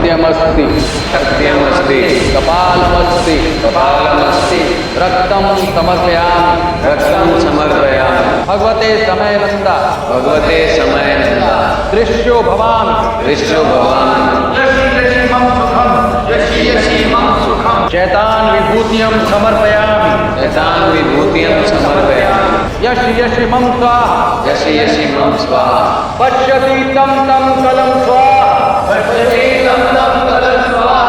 सत्यमस्ति सत्यमस्ति कपालमस्ति कपालमस्ति रक्तं समर्पयामि रक्तं समर्पयामि भगवते समयनन्दा भगवते समयनन्दा दृश्यो भवामि दृश्यो भवामि शैतान विभूतियं समर्पयामि शैतान विभूतियं समर्पयामि यश यश मम स्वाहा यशि यशि मम स्वाहा पश्यति तं तं कलं स्वाहा पश्यति तं तं कलं स्वाहा।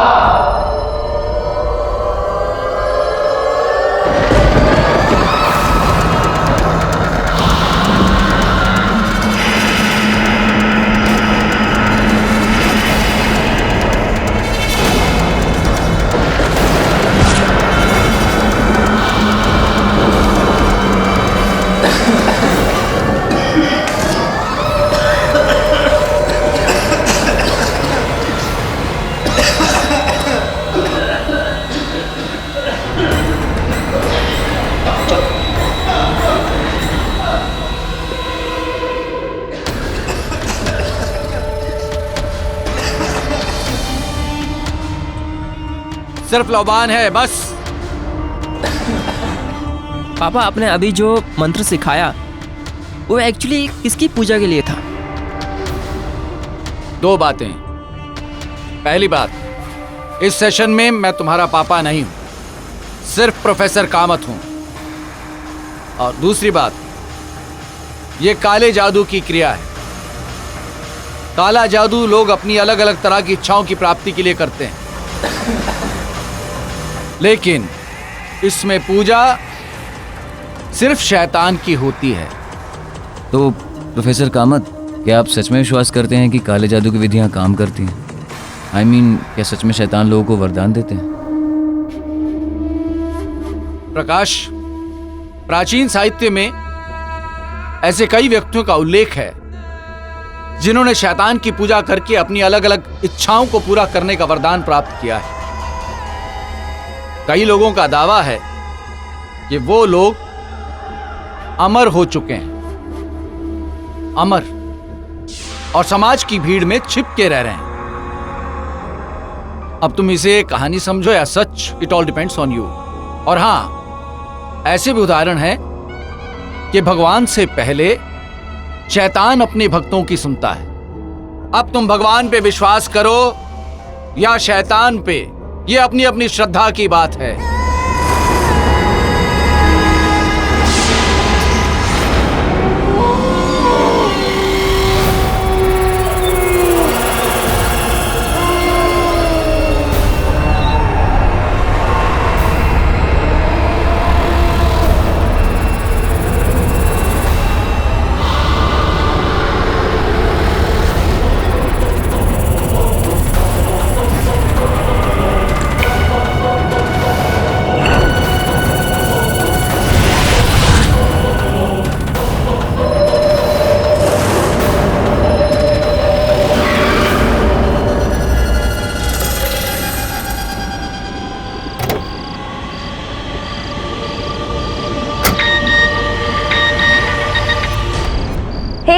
सिर्फ लौबान है बस। पापा आपने अभी जो मंत्र सिखाया वो एक्चुअली किसकी पूजा के लिए था? दो बातें। पहली बात, इस सेशन में मैं तुम्हारा पापा नहीं हूं, सिर्फ प्रोफेसर कामत हूं। और दूसरी बात, ये काले जादू की क्रिया है। काला जादू लोग अपनी अलग अलग तरह की इच्छाओं की प्राप्ति के लिए करते हैं, लेकिन इसमें पूजा सिर्फ शैतान की होती है। तो प्रोफेसर कामत, क्या आप सच में विश्वास करते हैं कि काले जादू की विधियां काम करती हैं? I mean, क्या सच में शैतान लोगों को वरदान देते हैं? प्रकाश, प्राचीन साहित्य में ऐसे कई व्यक्तियों का उल्लेख है जिन्होंने शैतान की पूजा करके अपनी अलग अलग इच्छाओं को पूरा करने का वरदान प्राप्त किया है। कई लोगों का दावा है कि वो लोग अमर हो चुके हैं, अमर, और समाज की भीड़ में छिप के रह रहे हैं। अब तुम इसे कहानी समझो या सच, it all depends on you. और हां, ऐसे भी उदाहरण हैं कि भगवान से पहले शैतान अपने भक्तों की सुनता है। अब तुम भगवान पे विश्वास करो या शैतान पे, ये अपनी अपनी श्रद्धा की बात है।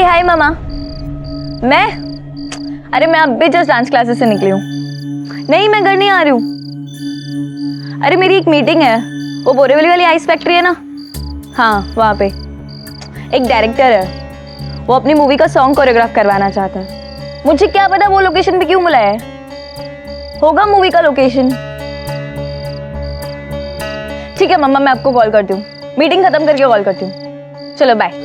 हाय मामा। अरे मैं अब भी जस्ट डांस क्लासेस से निकली हूँ। नहीं, मैं घर नहीं आ रही हूँ। अरे मेरी एक मीटिंग है, वो बोरीवली वाली आइस फैक्ट्री है ना, हाँ वहाँ पे। एक डायरेक्टर है, वो अपनी मूवी का सॉन्ग कोरियोग्राफ करवाना चाहता है। मुझे क्या पता वो लोकेशन पे क्यों बुलाया है, होगा मूवी का लोकेशन। ठीक है मम्मा, मैं आपको कॉल करती हूँ, मीटिंग खत्म करके कॉल करती हूँ। चलो बाय।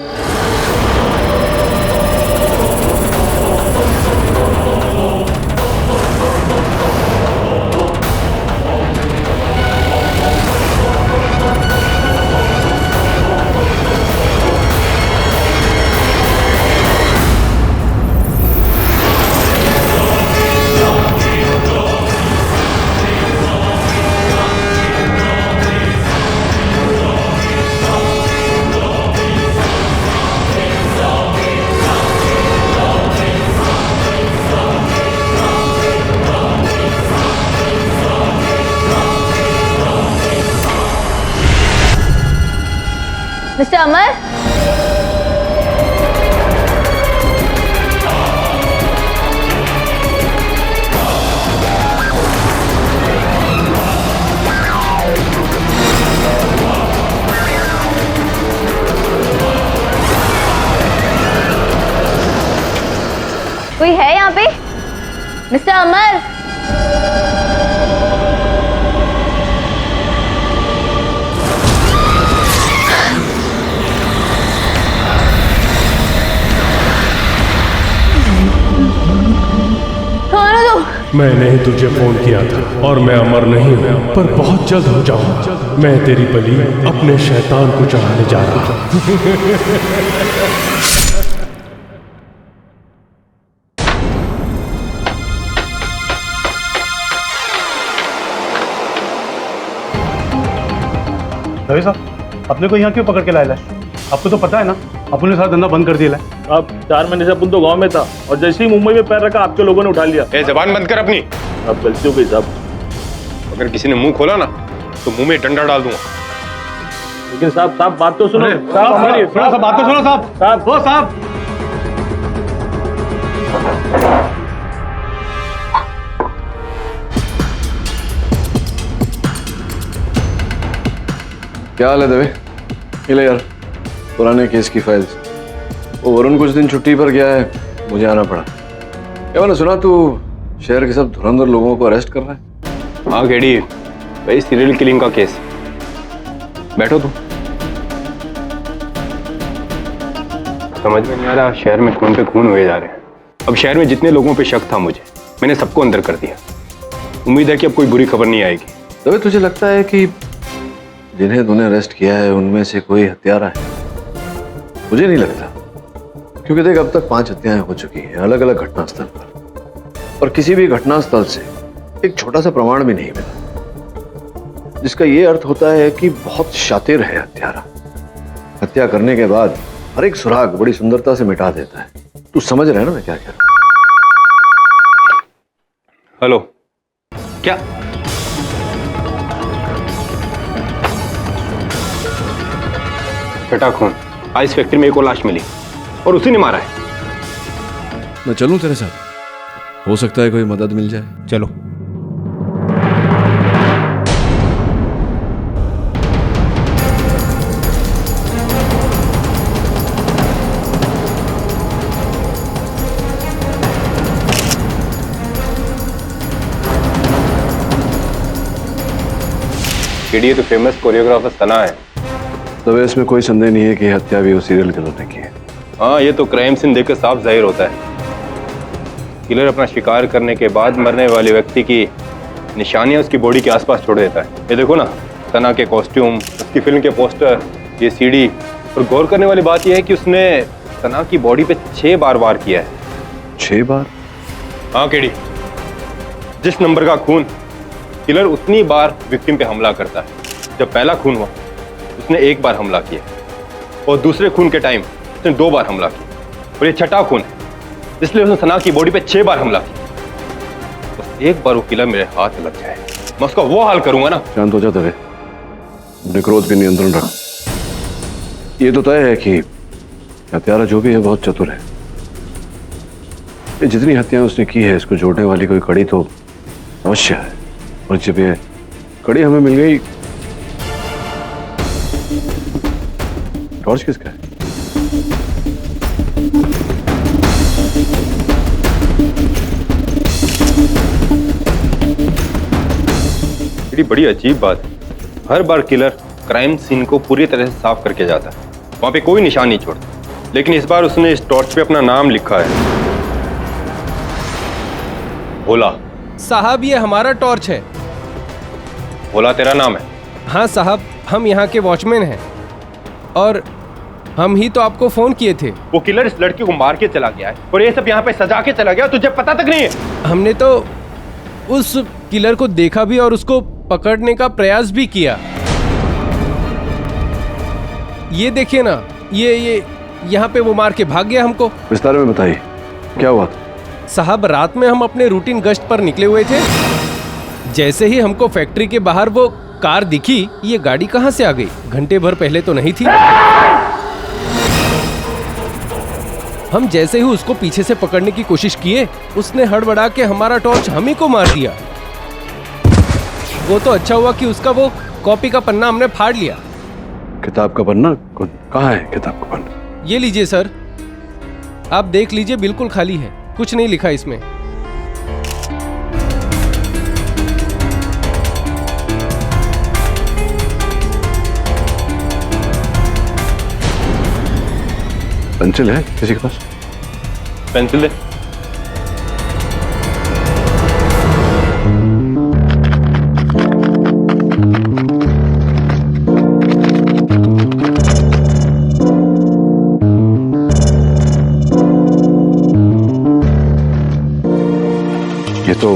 मिस्टर अमर, कोई है यहाँ पे? मिस्टर अमर। खाना दो। मैंने ही तुझे फोन किया था और मैं अमर नहीं हूँ, पर बहुत जल्द हो जाऊंगा। मैं तेरी बलि अपने शैतान को चढ़ाने जा रहा हूँ। रवि साहब, अपने को यहाँ क्यों पकड़ के लाया है? आपको तो पता है ना, अपन ने सारा धंधा बंद कर दिया है। अब 4 महीने से अपन तो गांव में था और जैसे ही मुंबई में पैर रखा आपके लोगों ने उठा लिया। ए, जबान बंद कर अपनी। अब गलती हो गई साहब। अगर किसी ने मुंह खोला ना तो मुंह में डंडा डाल दूंगा। लेकिन साहब बात तो सुनो। साहब हमारी थोड़ा सा बात तो सुनो। साहब वो साहब, क्या हाल है दवे? ये ले यार पुराने केस की फाइल्स। वो वरुण कुछ दिन छुट्टी पर गया है, मुझे आना पड़ा। क्या मैंने सुना तू शहर के सब धुरंधर लोगों को अरेस्ट कर रहा है? हाँ केडी, भाई सीरियल किलिंग का केस। बैठो तुम। समझ में नहीं आ रहा, शहर में खून पे खून हुए जा रहे हैं। अब शहर में जितने लोगों पे शक था मुझे, मैंने सबको अंदर कर दिया। उम्मीद है कि अब कोई बुरी खबर नहीं आएगी। दवे तुझे लगता है कि जिन्हें तूने अरेस्ट किया है उनमें से कोई हत्यारा है? मुझे नहीं लगता, क्योंकि देख अब तक 5 हत्याएं हो चुकी हैं अलग अलग घटनास्थल पर, और किसी भी घटनास्थल से एक छोटा सा प्रमाण भी नहीं मिला, जिसका यह अर्थ होता है कि बहुत शातिर है हत्यारा। हत्या करने के बाद हर एक सुराग बड़ी सुंदरता से मिटा देता है। तू समझ रहा है ना मैं क्या कह रहा हूं? हेलो, क्या छठा खून? आइस फैक्ट्री में एक और लाश मिली और उसी ने मारा है। मैं चलूं तेरे साथ? हो सकता है कोई मदद मिल जाए। चलो। केडी, ये तो फेमस कोरियोग्राफर सना है। तब इसमें कोई संदेह नहीं है कि हत्या भी वो सीरियल किलर ने की है। हाँ, ये तो क्राइम सीन देखकर साफ जाहिर होता है। किलर अपना शिकार करने के बाद मरने वाले व्यक्ति की निशानियां उसकी बॉडी के आसपास छोड़ देता है। ये देखो ना, सना के कॉस्ट्यूम, उसकी फिल्म के पोस्टर, ये सीडी। और गौर करने वाली बात यह है कि उसने सना की बॉडी पे 6 बार वार किया है। 6 बार? हाँ केडी, जिस नंबर का खून, किलर उतनी बार विक्टिम पे हमला करता है। जब पहला खून हुआ उसने 1 बार हमला किया और दूसरे खून के टाइम उसने 2 बार हमला किया, और ये छठा खून है इसलिए उसने सना की बॉडी पे 6 बार हमला किया। बस एक बार वो किलर मेरे हाथ लग जाए, मैं उसका वो हाल करूंगा ना। शांत हो जा दवे, अपने क्रोध पे नियंत्रण रख। ये तो तय है कि हत्यारा जो भी है बहुत चतुर है। ये जितनी हत्याएं उसने की है, इसको जोड़ने वाली कोई कड़ी तो अवश्य है। और जब ये कड़ी हमें मिल गई, टॉर्च किसका है? बड़ी अजीब बात है, हर बार किलर क्राइम सीन को पूरी तरह से साफ करके जाता है, वहां पे कोई निशान नहीं छोड़ता। लेकिन इस बार उसने इस टॉर्च पे अपना नाम लिखा है, भोला। साहब ये हमारा टॉर्च है। भोला तेरा नाम है? हाँ साहब, हम यहाँ के वॉचमैन हैं और हम ही तो आपको फोन किए थे। वो किलर इस लड़की को मार के चला गया है और ये सब यहाँ पे सजा के चला गया, तुझे पता तक नहीं है। हमने तो उस किलर को देखा भी और उसको पकड़ने का प्रयास भी किया। ये देखिए ना, ये यहाँ पे वो मार के भाग गया हमको। विस्तार में बताइए क्या हुआ था? साहब रात में हम अपने रूटीन गश्त पर निकले हुए थे, जैसे ही हमको फैक्ट्री के बाहर वो कार दिखी, ये गाड़ी कहाँ से आ गई? घंटे भर पहले तो नहीं थी। हम जैसे ही उसको पीछे से पकड़ने की कोशिश किए, उसने हड़बड़ा के हमारा टॉर्च हम ही को मार दिया। वो तो अच्छा हुआ कि उसका वो कॉपी का पन्ना हमने फाड़ लिया। किताब का पन्ना? कहाँ है किताब का पन्ना? ये लीजिए सर, आप देख लीजिए, बिल्कुल खाली है। कुछ नहीं लिखा इसमें। पेंसिल है किसी के पास? पेंसिल दे। ये तो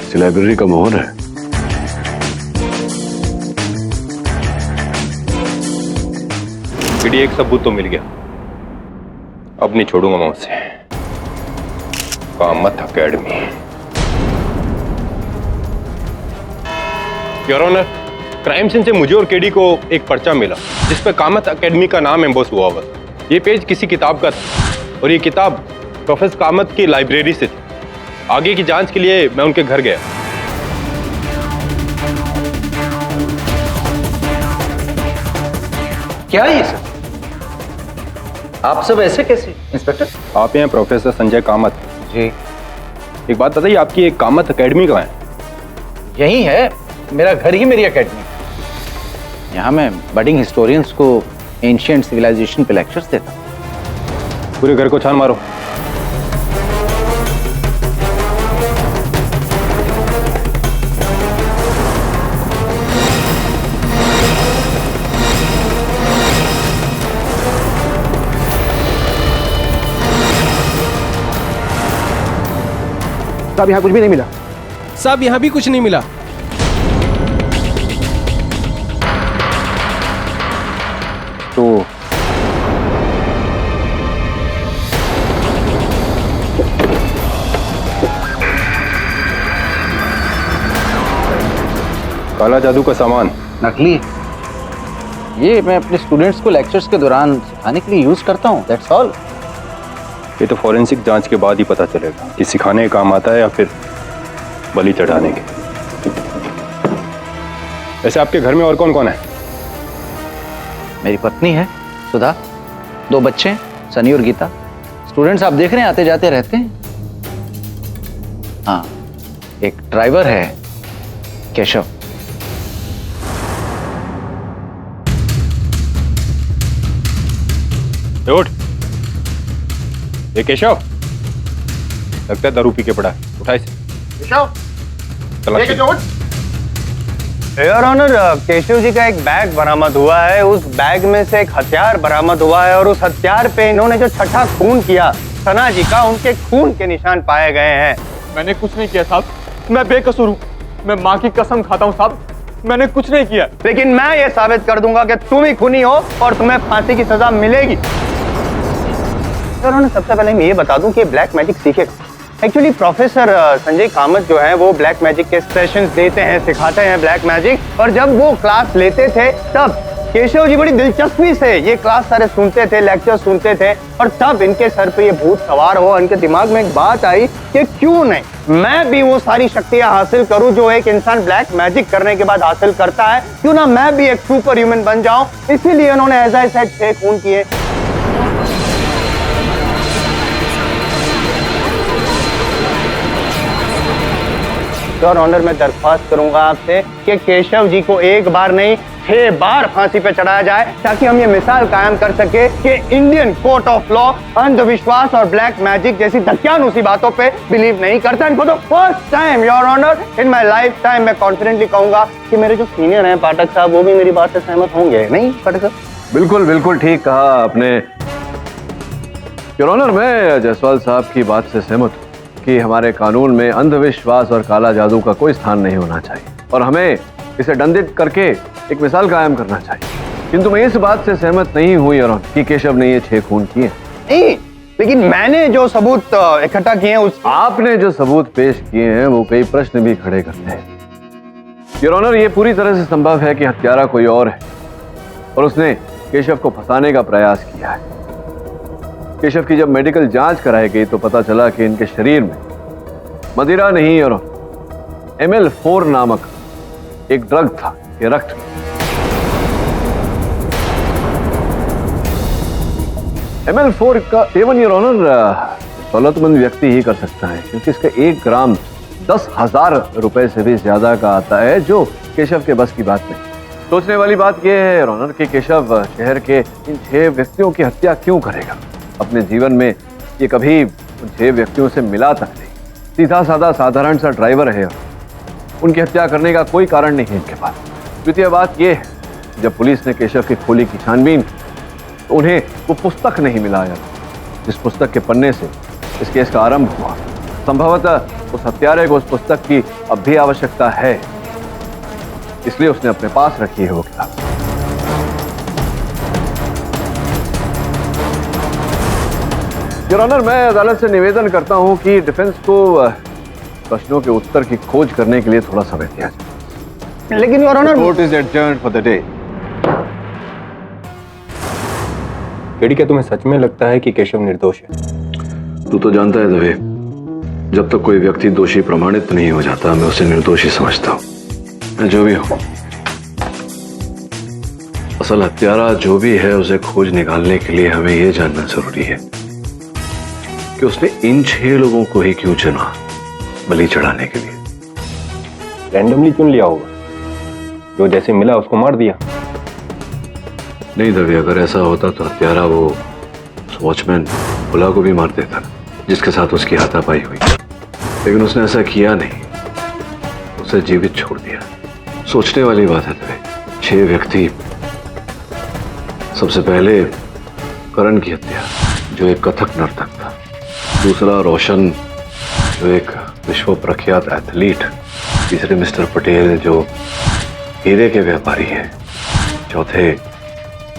इस लाइब्रेरी का मोहर है। केडी, एक सबूत तो मिल गया। अब नहीं छोड़ूंगा मैं उसे। Kamath academy. Your honour, crime scene से मुझे और केडी को एक पर्चा मिला जिस पे कामत एकेडमी का नाम एम्बोस हुआ हुआ। ये पेज किसी किताब का था और ये किताब प्रोफेसर कामत की लाइब्रेरी से थी। आगे की जांच के लिए मैं उनके घर गया। क्या है ये सब? आप सब ऐसे कैसे इंस्पेक्टर? आप हैं प्रोफेसर संजय कामत? जी। एक बात बताइए, आपकी एक कामत एकेडमी कहाँ है? यही है, मेरा घर ही मेरी एकेडमी। यहाँ मैं बडिंग हिस्टोरियंस को एंशिएंट सिविलाइजेशन पे लेक्चर्स देता हूँ। पूरे घर को छान मारो। साहब यहाँ कुछ भी नहीं मिला। साहब यहाँ भी कुछ नहीं मिला। तो काला जादू का सामान नकली। ये मैं अपने स्टूडेंट्स को लेक्चर्स के दौरान सिखाने के लिए यूज करता हूँ, दैट्स ऑल। ये तो फॉरेंसिक जांच के बाद ही पता चलेगा कि सिखाने का काम आता है या फिर बलि चढ़ाने के। वैसे आपके घर में और कौन कौन है? मेरी पत्नी है सुधा, 2 बच्चे हैं सनी और गीता। स्टूडेंट्स आप देख रहे हैं आते जाते रहते हैं। हाँ, एक ड्राइवर है केशव। उठ। ये केशव लगता है दारू पी के पड़ा है। उठा इसे। योर ऑनर, केशव जी का एक बैग बरामद हुआ है। उस बैग में से एक हथियार बरामद हुआ है और उस हथियार पे इन्होंने जो छठा खून किया सना जी का, उनके खून के निशान पाए गए हैं। मैंने कुछ नहीं किया साहब, मैं बेकसूर हूँ। मैं माँ की कसम खाता हूँ साहब, मैंने कुछ नहीं किया। लेकिन मैं ये साबित कर दूंगा कि तुम ही खूनी हो और तुम्हें फांसी की सजा मिलेगी। सबसे पहले मैं ये बता दूं कि ब्लैक मैजिक सीखेगा। एक्चुअली प्रोफेसर संजय कामत जो है वो ब्लैक मैजिक के सेशंस देते हैं, सिखाते हैं ब्लैक मैजिक। और जब वो क्लास लेते थे तब केशव जी बड़ी दिलचस्पी से ये क्लास सारे सुनते थे, लेक्चर सुनते थे। और तब इनके सर पे ये भूत सवार हो, इनके दिमाग में एक बात आई कि क्यों नहीं मैं भी वो सारी शक्तियां हासिल करूं जो एक इंसान ब्लैक मैजिक करने के बाद हासिल करता है। क्यों ना मैं भी एक सुपर ह्यूमन बन जाऊं। इसीलिए उन्होंने एज आई सेड 6 खून किए। योर ऑनर, मैं दरख्वास्त करूंगा आपसे कि केशव जी को एक बार नहीं 6 बार फांसी पे चढ़ाया जाए, ताकि हम ये मिसाल कायम कर सके कि इंडियन कोर्ट ऑफ लॉ अंधविश्वास और ब्लैक मैजिक जैसी दकियानूसी बातों पे बिलीव नहीं करता। And for the first time your honour in my lifetime मैं कॉन्फिडेंटली कहूंगा कि मेरे जो सीनियर हैं पाठक साहब, वो भी मेरी बात से सहमत होंगे। नहीं पाठक साहब? बिल्कुल बिल्कुल ठीक कहा आपने योर ऑनर। मैं जायसवाल साहब की बात से सहमत हूँ कि हमारे कानून में अंधविश्वास और काला जादू का कोई स्थान नहीं होना चाहिए और हमें इसे दंडित करके एक मिसाल कायम करना चाहिए। किंतु मैं इस बात से सहमत नहीं हुई योर ऑनर कि केशव ने ये 6 खून किए। नहीं, लेकिन मैंने जो सबूत इकट्ठा किए हैं उस आपने जो सबूत पेश किए हैं वो कई प्रश्न भी खड़े करते हैं योर ऑनर। ये पूरी तरह से संभव है कि हत्यारा कोई और है और उसने केशव को फंसाने का प्रयास किया है। केशव की जब मेडिकल जांच कराई गई तो पता चला कि इनके शरीर में मदिरा नहीं और ML4 नामक एक ड्रग था, ये रक्त। ML4 का सेवन योर ऑनर दौलतमंद व्यक्ति ही कर सकता है, क्योंकि इसका 1 ग्राम 10,000 रुपए से भी ज्यादा का आता है, जो केशव के बस की बात नहीं। सोचने वाली बात यह है रॉनर कि केशव शहर के इन 6 व्यक्तियों की हत्या क्यों करेगा। अपने जीवन में ये कभी उन 6 व्यक्तियों से मिला तक नहीं, सीधा साधा साधारण सा ड्राइवर है। उनकी हत्या करने का कोई कारण नहीं है इनके पास। द्वितीय बात यह है, जब पुलिस ने केशव की खोली की छानबीन, तो उन्हें वो पुस्तक नहीं मिला जिस पुस्तक के पन्ने से इस केस का आरंभ हुआ। संभवतः उस हत्यारे को उस पुस्तक की अब भी आवश्यकता है, इसलिए उसने अपने पास रखी है वो किताब। योर ऑनर, मैं अदालत से निवेदन करता हूं कि डिफेंस को प्रश्नों के उत्तर की खोज करने के लिए थोड़ा समय दिया जाए। लेकिन your honour, court is adjourned for the day. KD, क्या तुम्हें सच में लगता है कि केशव निर्दोष है? तू तो जानता है दवे, जब तक कोई व्यक्ति दोषी प्रमाणित नहीं हो जाता मैं उसे निर्दोषी समझता हूं। मैं जो भी हूं, असल हत्यारा जो भी है उसे खोज निकालने के लिए हमें यह जानना जरूरी है कि उसने इन 6 लोगों को ही क्यों चुना बलि चढ़ाने के लिए। रैंडमली चुन लिया होगा, जो जैसे मिला उसको मार दिया। नहीं दवे, अगर ऐसा होता तो हत्यारा वो वॉचमैन भुला को भी मार देता, जिसके साथ उसकी हाथापाई हुई। लेकिन उसने ऐसा किया नहीं, उसे जीवित छोड़ दिया। सोचने वाली बात है दवे। 6 व्यक्ति, सबसे पहले करण की हत्या, जो एक कथक नर्तक था। दूसरा रोशन, जो एक विश्व प्रख्यात एथलीट। तीसरे मिस्टर पटेल, जो हीरे के व्यापारी हैं। चौथे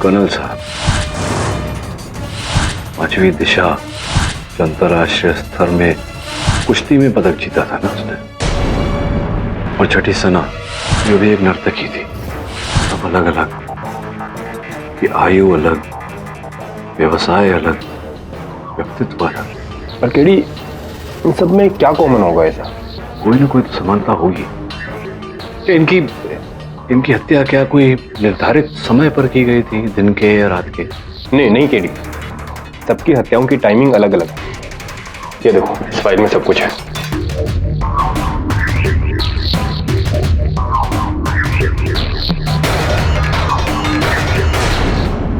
कर्नल साहब। 5वीं दिशा, जो अंतर्राष्ट्रीय स्तर में कुश्ती में पदक जीता था ना उसने। और छठी सना, जो भी एक नर्तकी थी। सब अलग अलग, कि आयु अलग, व्यवसाय अलग, व्यक्तित्व अलग। पर केडी, इन सब में क्या कॉमन होगा ऐसा? कोई ना कोई तो समानता होगी। इनकी हत्या क्या कोई निर्धारित समय पर की गई थी, दिन के या रात के? नहीं केडी, सबकी हत्याओं की टाइमिंग अलग अलग है। ये देखो, इस फाइल में सब कुछ है।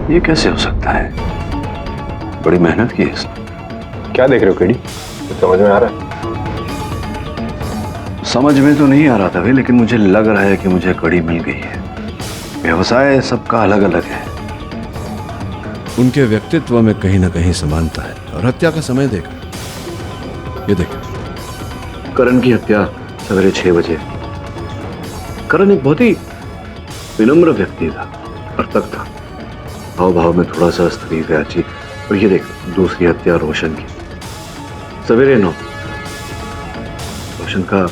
ये कैसे हो सकता है? बड़ी मेहनत की है इसने। क्या देख रहे हो केडी? कुछ समझ में आ रहा है? समझ में तो नहीं आ रहा था भाई, लेकिन मुझे लग रहा है कि मुझे कड़ी मिल गई है। व्यवसाय सबका अलग अलग है, उनके व्यक्तित्व में कहीं ना कहीं समानता है। और हत्या का समय देखा, ये देखो। करण की हत्या सवेरे 6 बजे। करण एक बहुत ही विनम्र व्यक्ति था, नर्तक था, भाव भाव में थोड़ा सा स्त्री व्याची। और ये देख, दूसरी हत्या रोशन की, सवेरे 9। रोशन का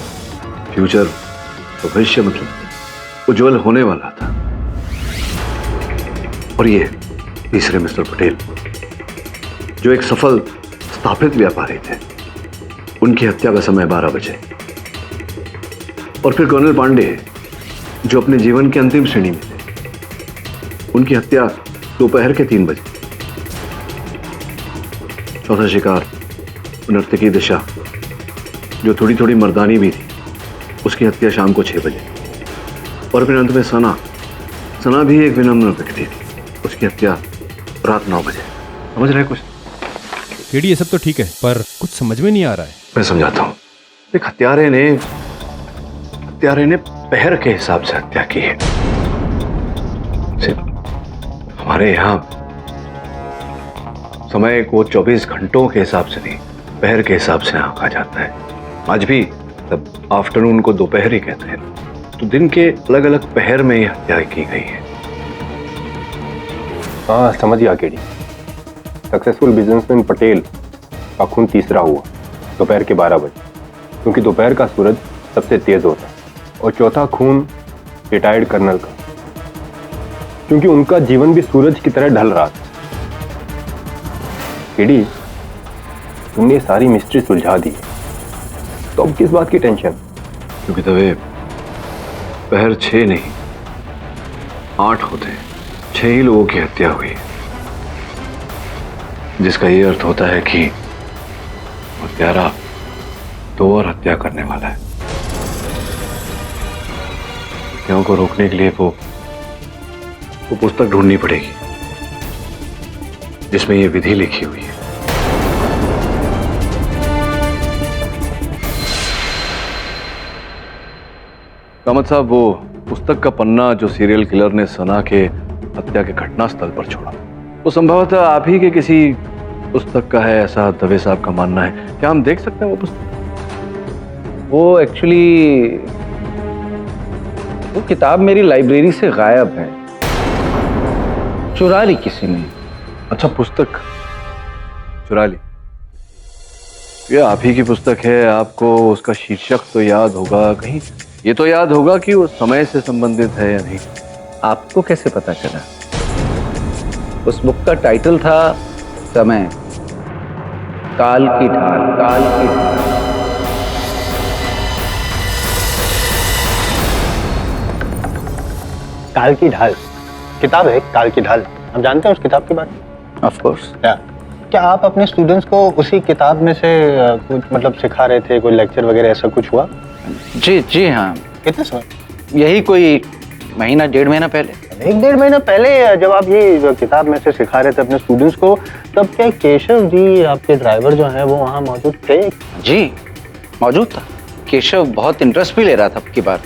फ्यूचर, भविष्य मतलब उज्जवल होने वाला था। और ये तीसरे मिस्टर पटेल, जो एक सफल स्थापित व्यापारी थे, उनकी हत्या का समय 12 बजे। और फिर कर्नल पांडे, जो अपने जीवन के अंतिम श्रेणी में थे, उनकी हत्या दोपहर के 3 बजे। चौथा शिकार नर्तकी दिशा, जो थोड़ी थोड़ी मर्दानी भी थी, उसकी हत्या शाम को 6 बजे। और फिर अंत में सना भी एक विनम्र व्यक्ति थी, उसकी हत्या रात 9 बजे। समझ रहे कुछ? केडी, ये सब तो ठीक है, पर कुछ समझ में नहीं आ रहा है। मैं समझाता हूं। एक हत्यारे ने पहर के हिसाब से हत्या की है। हमारे यहां समय को 24 घंटों के हिसाब से नहीं, पहर के हिसाब से आंका जाता है। आज भी तब आफ्टरनून को दोपहर ही कहते हैं, तो दिन के अलग अलग पहर में ही हत्या की गई है। हाँ, समझ गया केडी। सक्सेसफुल बिजनेसमैन पटेल का खून तीसरा हुआ दोपहर के 12 बजे, क्योंकि दोपहर का सूरज सबसे तेज होता है। और चौथा खून रिटायर्ड कर्नल का, क्योंकि उनका जीवन भी सूरज की तरह ढल रहा था। केडी, तुमने सारी मिस्ट्री सुलझा दी, तो अब किस बात की टेंशन? क्योंकि तवे पहर 6 नहीं 8 होते हैं, 6 ही लोगों की हत्या हुई है, जिसका ये अर्थ होता है कि हत्यारा दो और हत्या करने वाला है। हत्याओं को रोकने के लिए वो पुस्तक ढूंढनी पड़ेगी जिसमें ये विधि लिखी हुई है। कामत साहब, वो पुस्तक का पन्ना जो सीरियल किलर ने सना के हत्या के घटना स्थल पर छोड़ा, वो संभवतः आप ही के किसी पुस्तक का है, ऐसा दवे साहब का मानना है। क्या हम देख सकते हैं वो पुस्तक? वो एक्चुअली वो किताब मेरी लाइब्रेरी से गायब है, चुरा ली किसी ने। अच्छा, पुस्तक चुरा ली? ये आप ही की पुस्तक है, आपको उसका शीर्षक तो याद होगा, कहीं ये तो याद होगा कि वो समय से संबंधित है या नहीं। आपको कैसे पता चला? उस बुक का टाइटल था समय, काल की ढाल, काल की ढाल। काल की ढाल किताब है, काल की ढाल। हम जानते हैं उस किताब के बारे में? Of course. क्या आप अपने स्टूडेंट्स को उसी किताब में से कुछ मतलब सिखा रहे थे, कोई लेक्चर वगैरह ऐसा कुछ हुआ? जी हाँ। कितने समय? यही कोई महीना 1.5 महीना पहले। 1-1.5 महीना पहले जब आप ये किताब में से सिखा रहे थे अपने स्टूडेंट्स को, तब क्या केशव जी आपके ड्राइवर जो हैं वो वहाँ मौजूद थे? जी मौजूद था। केशव बहुत इंटरेस्ट भी ले रहा था अब की बार,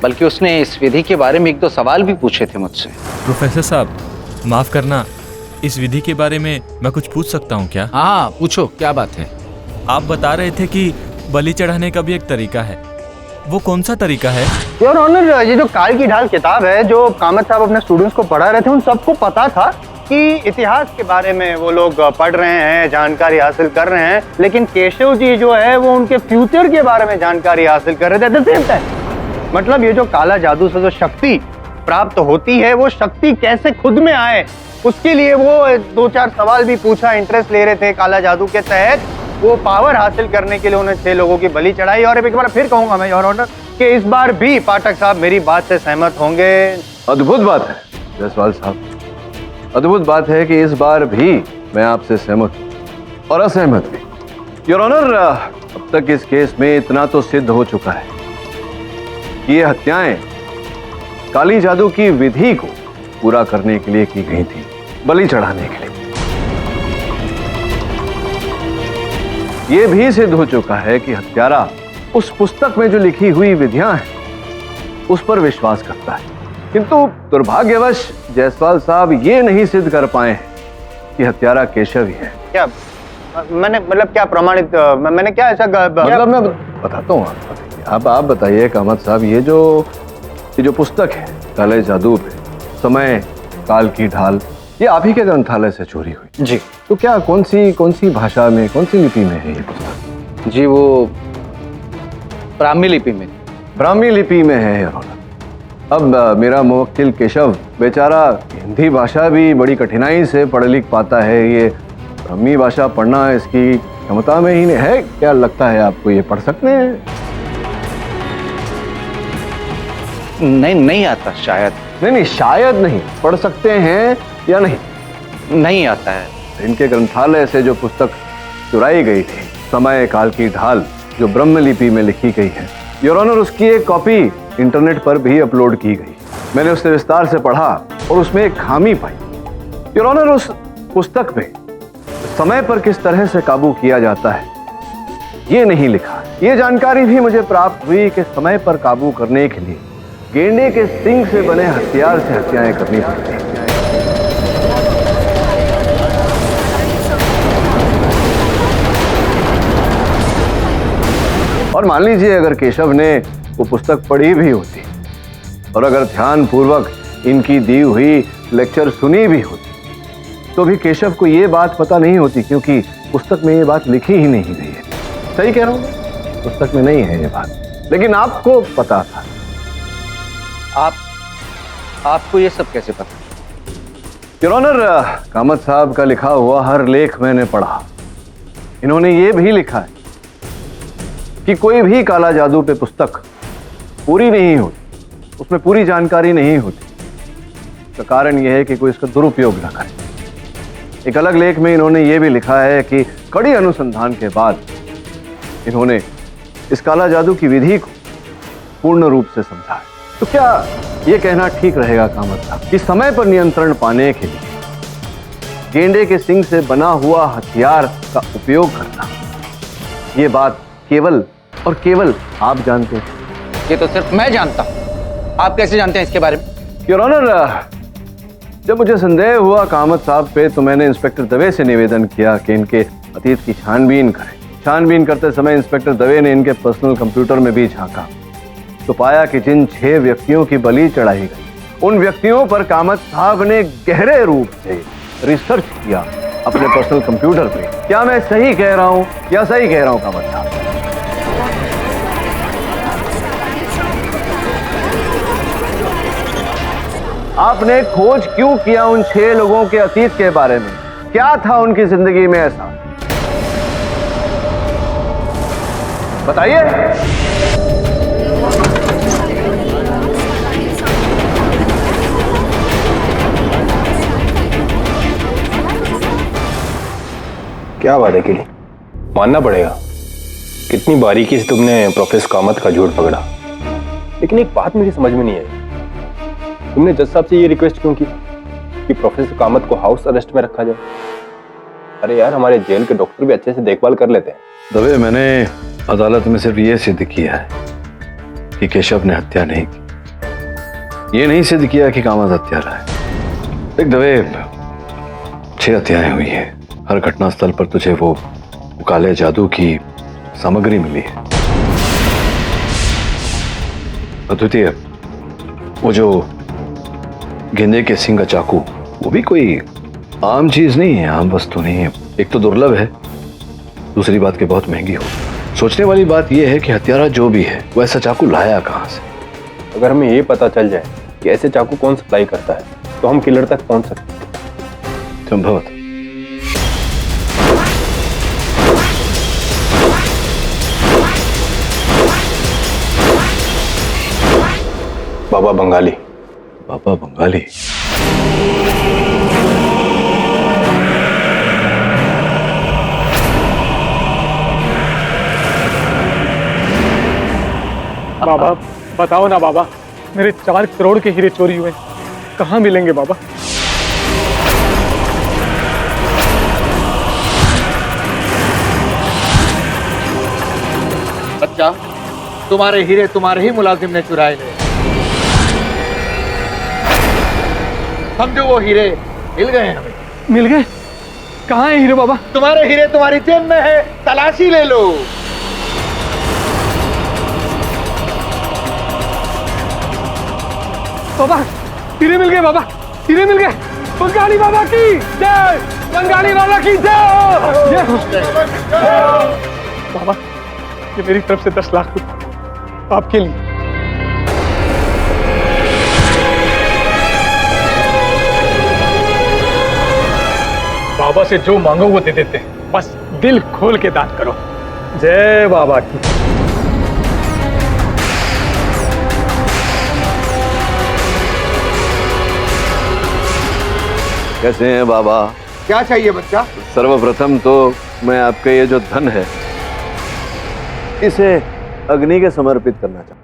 बल्कि उसने इस विधि के बारे में 1-2 सवाल भी पूछे थे मुझसे। प्रोफेसर साहब, माफ करना, इस विधि के बारे में मैं कुछ पूछ सकता हूँ क्या? हाँ पूछो, क्या बात है? आप बता रहे थे कि बलि चढ़ाने का भी एक तरीका है, वो कौन सा तरीका है? योर ऑनर, ये जो काल की ढाल किताब है जो कामत साहब अपने स्टूडेंट्स को पढ़ा रहे थे, उन सबको पता था कि इतिहास के बारे में वो लोग पढ़ रहे हैं, जानकारी हासिल कर रहे हैं, लेकिन केशव जी जो है वो उनके फ्यूचर के बारे में जानकारी हासिल कर रहे थे एट द सेम टाइम। मतलब ये जो काला जादू से जो शक्ति प्राप्त होती है, वो शक्ति कैसे खुद में आए, उसके लिए वो 2-4 सवाल भी पूछा, इंटरेस्ट ले रहे थे काला जादू के तहत। वो पावर हासिल करने के लिए उन्हें 6 लोगों की बलि चढ़ाई। और एक बार फिर कहूंगा मैं योर ऑनर कि इस बार भी पाठक साहब मेरी बात से सहमत होंगे। अद्भुत बात है जायसवाल साहब, अद्भुत बात है कि इस बार भी मैं आपसे सहमत हूं और असहमत भी। योर ऑनर, अब तक इस केस में इतना तो सिद्ध हो चुका है कि ये हत्याएं काली जादू की विधि को पूरा करने के लिए की गई थी, बलि चढ़ाने के लिए। ये भी सिद्ध हो चुका है कि हत्यारा उस पुस्तक में जो लिखी हुई विधियां हैं उस पर विश्वास करता है, किंतु दुर्भाग्यवश जायसवाल साहब ये नहीं सिद्ध कर पाए हैं कि हत्यारा केशव ही है। क्या मैंने मतलब क्या प्रमाणित, मैंने क्या ऐसा मतलब मैं बताता हूँ आप बताइए कामत साहब, ये जो पुस्तक है काले जादू पे समय, काल की ढाल, ये आप ही के ग्रंथालय से चोरी हुई? जी। तो क्या कौन सी भाषा में, कौन सी लिपि में है ये पुस्तक? जी वो ब्राह्मी लिपि में। ब्राह्मी लिपि में है यार। अब मेरा मुवक्किल केशव बेचारा हिंदी भाषा भी बड़ी कठिनाई से पढ़ लिख पाता है, ये ब्राह्मी भाषा पढ़ना इसकी क्षमता में ही नहीं है। क्या लगता है आपको, ये पढ़ सकते हैं? नहीं आता शायद। नहीं, शायद नहीं, पढ़ सकते हैं या नहीं? नहीं आता है। इनके ग्रंथालय से जो पुस्तक चुराई गई थी, समय, काल की ढाल, जो ब्रह्म लिपि में लिखी गई है, योर ऑनर, उसकी एक कॉपी इंटरनेट पर भी अपलोड की गई। मैंने उसे विस्तार से पढ़ा और उसमें एक खामी पाई। योर ऑनर, उस पुस्तक में समय पर किस तरह से काबू किया जाता है ये नहीं लिखा। ये जानकारी भी मुझे प्राप्त हुई कि समय पर काबू करने के लिए गेंडे के सिंग से बने हथियार से हत्याएं करनी पड़ती हैं। और मान लीजिए अगर केशव ने वो पुस्तक पढ़ी भी होती और अगर ध्यान पूर्वक इनकी दी हुई लेक्चर सुनी भी होती, तो भी केशव को ये बात पता नहीं होती, क्योंकि पुस्तक में ये बात लिखी ही नहीं गई है। सही कह रहा हूं, पुस्तक में नहीं है ये बात, लेकिन आपको पता था। आपको ये सब कैसे पता? योर ऑनर, कामत साहब का लिखा हुआ हर लेख मैंने पढ़ा। इन्होंने ये भी लिखा है कि कोई भी काला जादू पे पुस्तक पूरी नहीं होती, उसमें पूरी जानकारी नहीं होती। इसका कारण यह है कि कोई इसका दुरुपयोग न करे। एक अलग लेख में इन्होंने ये भी लिखा है कि कड़ी अनुसंधान के बाद इन्होंने इस काला जादू की विधि को पूर्ण रूप से समझा है। तो क्या यह कहना ठीक रहेगा कामत साहब कि समय पर नियंत्रण पाने के लिए गेंडे के सिंग से बना हुआ हथियार का उपयोग करना, ये बात केवल और केवल आप जानते हैं? ये तो सिर्फ मैं जानता हूं। आप कैसे जानते हैं इसके बारे में? योर ऑनर, जब मुझे संदेह हुआ कामत साहब पे तो मैंने इंस्पेक्टर दवे से निवेदन किया कि इनके अतीत की छानबीन करें। छानबीन करते समय इंस्पेक्टर दवे ने इनके पर्सनल कंप्यूटर में भी झांका तो पाया कि जिन 6 व्यक्तियों की बलि चढ़ाई गई उन व्यक्तियों पर कामत साहब ने गहरे रूप से रिसर्च किया अपने पर्सनल कंप्यूटर पे। क्या मैं सही कह रहा हूं या सही कह रहा हूं कामत साहब? आपने खोज क्यों किया उन 6 लोगों के अतीत के बारे में? क्या था उनकी जिंदगी में ऐसा? बताइए। क्या बात है किली, मानना पड़ेगा कितनी बारीकी से तुमने प्रोफेसर कामत का झूठ पकड़ा। लेकिन एक बात मुझे समझ में नहीं आई, तुमने जज साहब से ये रिक्वेस्ट क्यों की कि प्रोफेसर कामत को हाउस अरेस्ट में रखा जाए? अरे यार, हमारे जेल के डॉक्टर भी अच्छे से देखभाल कर लेते हैं। दवे, मैंने अदालत में सिर्फ ये सिद्ध किया है कि केशव ने हत्या नहीं की। ये नहीं सिद्ध किया कि कामत हत्यारा है। देख दवे, 6 हत्याएं हुई है। हर घटना स्थल पर तुझे वो काले जादू की सामग्री मिली है। अद्वितीय, वो जो गेंदे के सिंग का चाकू, वो भी कोई आम चीज नहीं है, आम वस्तु नहीं है। एक तो दुर्लभ है, दूसरी बात कि बहुत महंगी हो। सोचने वाली बात यह है कि हत्यारा जो भी है वो ऐसा चाकू लाया कहां से। अगर हमें ये पता चल जाए कि ऐसे चाकू कौन सप्लाई करता है तो हम किलर तक पहुंच सकते हैं। संभवत। बाबा बंगाली। बाबा बंगाली? बाबा बताओ ना बाबा, मेरे 4 करोड़ के हीरे चोरी हुए, कहाँ मिलेंगे बाबा? बच्चा, तुम्हारे हीरे तुम्हारे ही मुलाजिम ने चुराए ले। समझो वो हीरे मिल गए हमें। मिल गए? कहाँ है हीरे बाबा? तुम्हारे हीरे तुम्हारी जेब में है, तलाशी ले लो। बाबा हीरे मिल गए, बाबा हीरे मिल गए। बंगाली बाबा की जय, बंगाली बाबा की जय। बाबा, ये मेरी तरफ से 10 लाख रुपए आपके लिए। बाबा से जो मांगो वो दे देते हैं, बस दिल खोल के दान करो। जय बाबा की। कैसे हैं बाबा? क्या चाहिए बच्चा? सर्वप्रथम तो मैं आपका ये जो धन है इसे अग्नि के समर्पित करना चाहता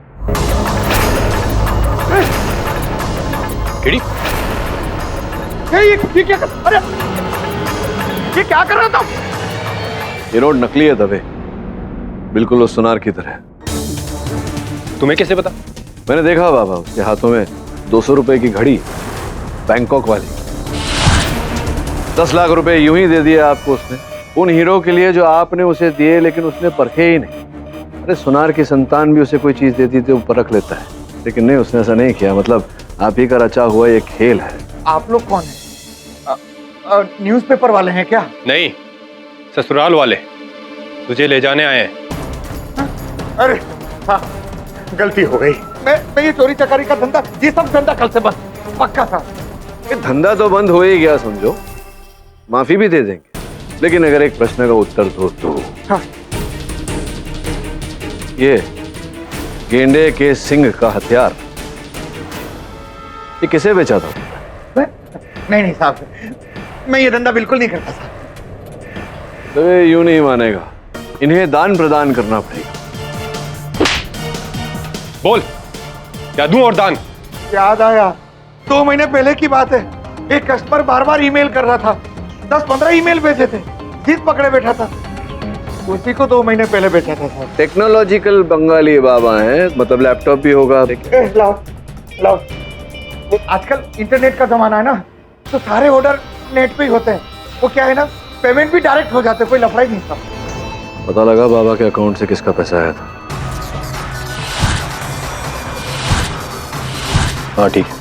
किड़ी? ये क्या कर? अरे ये क्या कर रहा था? ये नोट नकली है दवे, बिल्कुल उस सुनार की तरह। तुम्हें कैसे पता? मैंने देखा बाबा, उसके हाथों में 200 रुपए की घड़ी, बैंकॉक वाली। 10 लाख रुपए यूं ही दे दिए आपको उसने, उन हीरो के लिए जो आपने उसे दिए, लेकिन उसने परखे ही नहीं। अरे सुनार की संतान भी उसे कोई चीज देती थी वो परख लेता है, लेकिन नहीं, उसने ऐसा नहीं किया। मतलब आप ही का रचा हुआ ये खेल है। आप लोग कौन हैं? न्यूज़पेपर वाले हैं क्या? नहीं, ससुराल वाले तुझे ले जाने आए हैं। अरे हाँ, गलती हो गई। मैं ये चोरी चकारी का धंधा, ये सब धंधा कल से बंद पक्का था। ये धंधा तो बंद हो ही गया समझो, माफी भी दे देंगे, लेकिन अगर एक प्रश्न का उत्तर दो तो। हाँ। ये गेंडे के सिंग का हथियार ये किसे बेचा था? नहीं साहब, मैं ये धंधा बिल्कुल नहीं करता साहब। तो यूं नहीं मानेगा, इन्हें दान प्रदान करना पड़ेगा। बोल, क्या दूं और दान? याद आया, 2 महीने पहले की बात है। एक कस्टमर बार बार ईमेल कर रहा था, 10-15 ईमेल भेजे थे, जिद पकड़े बैठा था, उसी को 2 महीने पहले भेजा था सर। टेक्नोलॉजिकल बंगाली बाबा है, मतलब लैपटॉप भी होगा। लाओ लाओ, आजकल इंटरनेट का जमाना है ना, तो सारे ऑर्डर नेट पे ही होते हैं। वो क्या है ना, पेमेंट भी डायरेक्ट हो जाते, कोई लफड़ा ही नहीं था। पता लगा बाबा के अकाउंट से किसका पैसा आया था? हाँ ठीक है।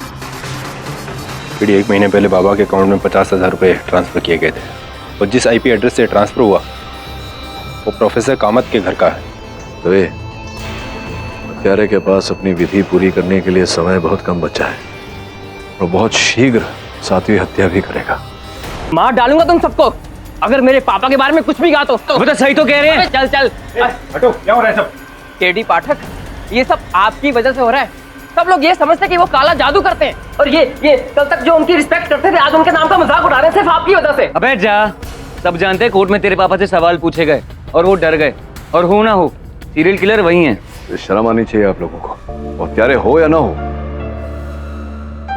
फिर 1 महीने पहले बाबा के अकाउंट में 50,000 रुपये ट्रांसफर किए गए थे, और जिस आईपी एड्रेस से ट्रांसफर हुआ वो प्रोफेसर कामत के घर का है। तो ये हत्यारे के पास अपनी विधि पूरी करने के लिए समय बहुत कम बचा है, और बहुत शीघ्र 7वीं हत्या भी करेगा। मार डालूंगा तुम सबको अगर मेरे पापा के बारे में कुछ भी कहा तो। वो तो सही तो कह रहे हैं। चल चल हटो, क्या हो रहा है सब? केडी पाठक, ये सब आपकी वजह से हो रहा है। सब लोग ये समझते हैं कि वो काला जादू करते हैं, और ये कल तक जो उनकी रिस्पेक्ट करते थे आज उनके नाम का मजाक उड़ा रहे हैं, सिर्फ आपकी वजह से। अबे जा, सब जानते हैं कोर्ट में तेरे पापा से सवाल पूछे गए और वो डर गए, और हो ना हो सीरियल किलर वही है। शर्म आनी चाहिए आप लोगों को, और हत्यारे हो या ना हो,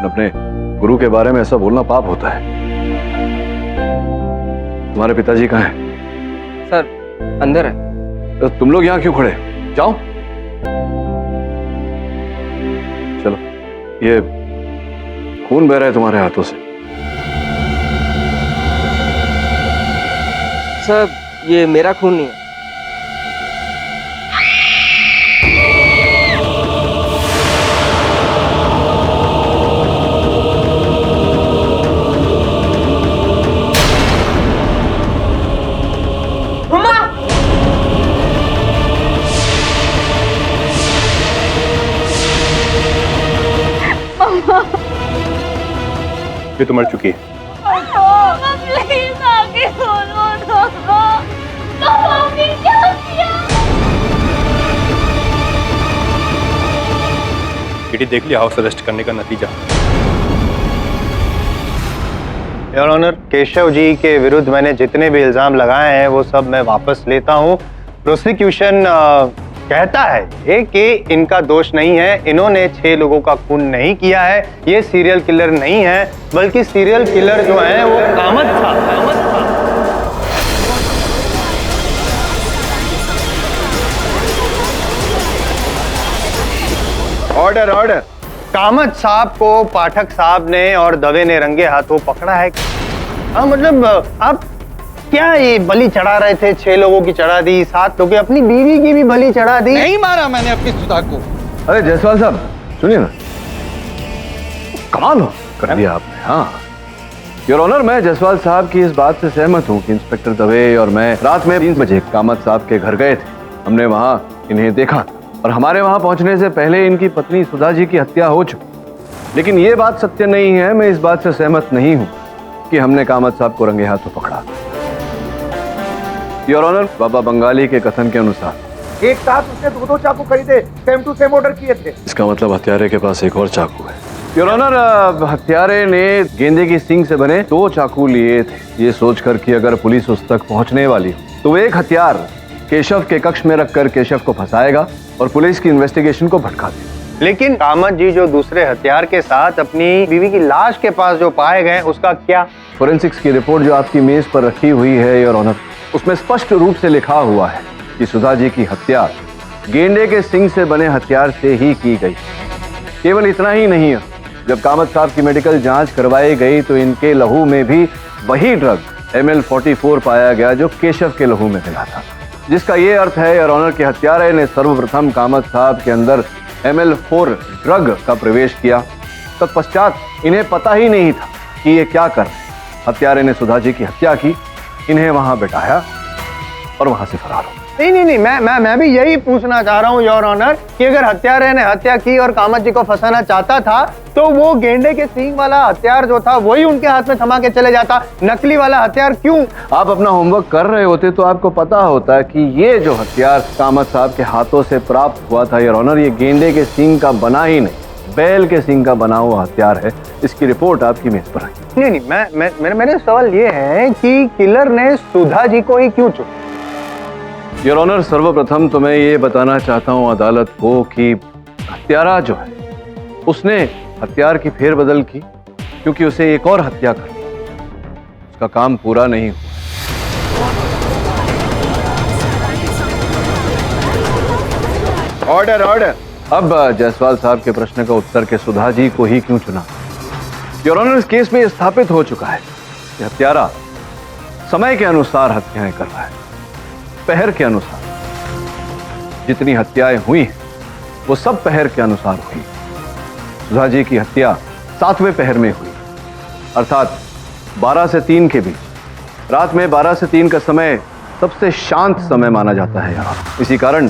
अपने गुरु के बारे में ऐसा बोलना पाप होता है। तुम्हारे पिताजी कहाँ हैं? सर अंदर है। तो तुम लोग यहाँ क्यों खड़े? जाओ चलो, ये खून बह रहा है तुम्हारे हाथों से। सर ये मेरा खून नहीं है। ये तो मर चुकी है। प्लीज आगे बोलो ना, आपने क्या किया? बेटी देख लिया हाउस अरेस्ट करने का नतीजा। योर ऑनर, केशव जी के विरुद्ध मैंने जितने भी इल्जाम लगाए हैं वो सब मैं वापस लेता हूं। प्रोसिक्यूशन कहता है कि इनका दोष नहीं है, इन्होंने 6 लोगों का खून नहीं किया है, ये सीरियल किलर नहीं है, बल्कि सीरियल किलर जो है वो कामत था। Order order. कामत साहब को पाठक साहब ने और दवे ने रंगे हाथों पकड़ा है। मतलब आप क्या ये बलि चढ़ा रहे थे? 6 लोगों की चढ़ा दी, 7 लोगों की, अपनी बीवी की भी बलि चढ़ा दी। नहीं मारा मैंने अपनी सुधा को। अरे जायसवाल साहब सुनिए ना, कमाल हो कर दिया आपने। हाँ योर ऑनर, मैं जायसवाल साहब की इस बात से सहमत हूँ कि इंस्पेक्टर दवे और मैं रात में 3 बजे कामत साहब के घर गए थे। हमने वहाँ इन्हें देखा, और हमारे वहाँ पहुँचने से पहले इनकी पत्नी सुधा जी की हत्या हो चुकी। लेकिन ये बात सत्य नहीं है, मैं इस बात से सहमत नहीं हूँ कि हमने कामत साहब को रंगे हाथों पकड़ा। योर ऑनर, बाबा बंगाली के कथन के अनुसार एक साथ उसने 2 चाकू खरीदे, सेम टू सेम ऑर्डर किए थे। इसका मतलब हत्यारे के पास एक और चाकू है। योर ऑनर, हत्यारे ने गेंदे की सींग से बने 2 चाकू लिए थे, ये सोचकर कि अगर पुलिस उस तक पहुंचने वाली हो तो एक हथियार केशव के कक्ष में रखकर केशव को फंसाएगा और पुलिस की इन्वेस्टिगेशन को भटका देगा। लेकिन कामत जी जो दूसरे हथियार के साथ अपनी बीवी की लाश के पास जो पाए गए, उसका क्या? फोरेंसिक्स की रिपोर्ट जो आपकी मेज पर रखी हुई है योर ऑनर, उसमें स्पष्ट रूप से लिखा हुआ है कि सुधा जी की हत्या गेंडे के सिंग से बने हथियार से ही की गई। केवल इतना ही नहीं है, जब कामत साहब की मेडिकल जांच करवाई गई तो इनके लहू में भी वही ड्रग ML44 पाया गया जो केशव के लहू में मिला था, जिसका ये अर्थ है योर ऑनर कि हत्यारे ने सर्वप्रथम कामत साहब के अंदर ML4 ड्रग का प्रवेश किया। तत्पश्चात इन्हें पता ही नहीं था कि ये क्या कर रहे। हत्यारे ने सुधा जी की हत्या की, इन्हें वहां बिठाया और वहां से फरार हो। नहीं, मैं भी यही पूछना चाह रहा हूँ योर ऑनर कि अगर हत्यारे ने हत्या की और कामत जी को फंसाना चाहता था तो वो गेंडे के सींग वाला हथियार जो था वही उनके हाथ में थमा के चले जाता, नकली वाला हथियार क्यों? आप अपना होमवर्क कर रहे होते तो आपको पता होता कि ये जो हथियार कामत साहब के हाथों से प्राप्त हुआ था योर ऑनर, ये गेंडे के सींग का बना ही नहीं, बैल के सींग का बना हुआ हथियार है। इसकी रिपोर्ट आपकी मेज पर रखी। नहीं, मेरा सवाल ये है कि किलर ने सुधा जी को ही क्यों चुना? योर ऑनर, सर्वप्रथम तो मैं ये बताना चाहता हूं अदालत को कि हत्यारा जो है उसने हथियार की फेरबदल की क्योंकि उसे एक और हत्या करनी, उसका काम पूरा नहीं हुआ। Order order. अब जायसवाल साहब के प्रश्न का उत्तर के सुधा जी को ही क्यों चुना? योर ऑनर, इस केस में यह स्थापित हो चुका है कि हत्यारा समय के अनुसार हत्याएं कर रहा है, पहर के अनुसार। जितनी हत्याएं हुई वो सब पहर के अनुसार हुई। सुधा जी की हत्या 7वें पहर में हुई, अर्थात 12 से 3 के बीच। रात में 12 से 3 का समय सबसे शांत समय माना जाता है यहाँ। इसी कारण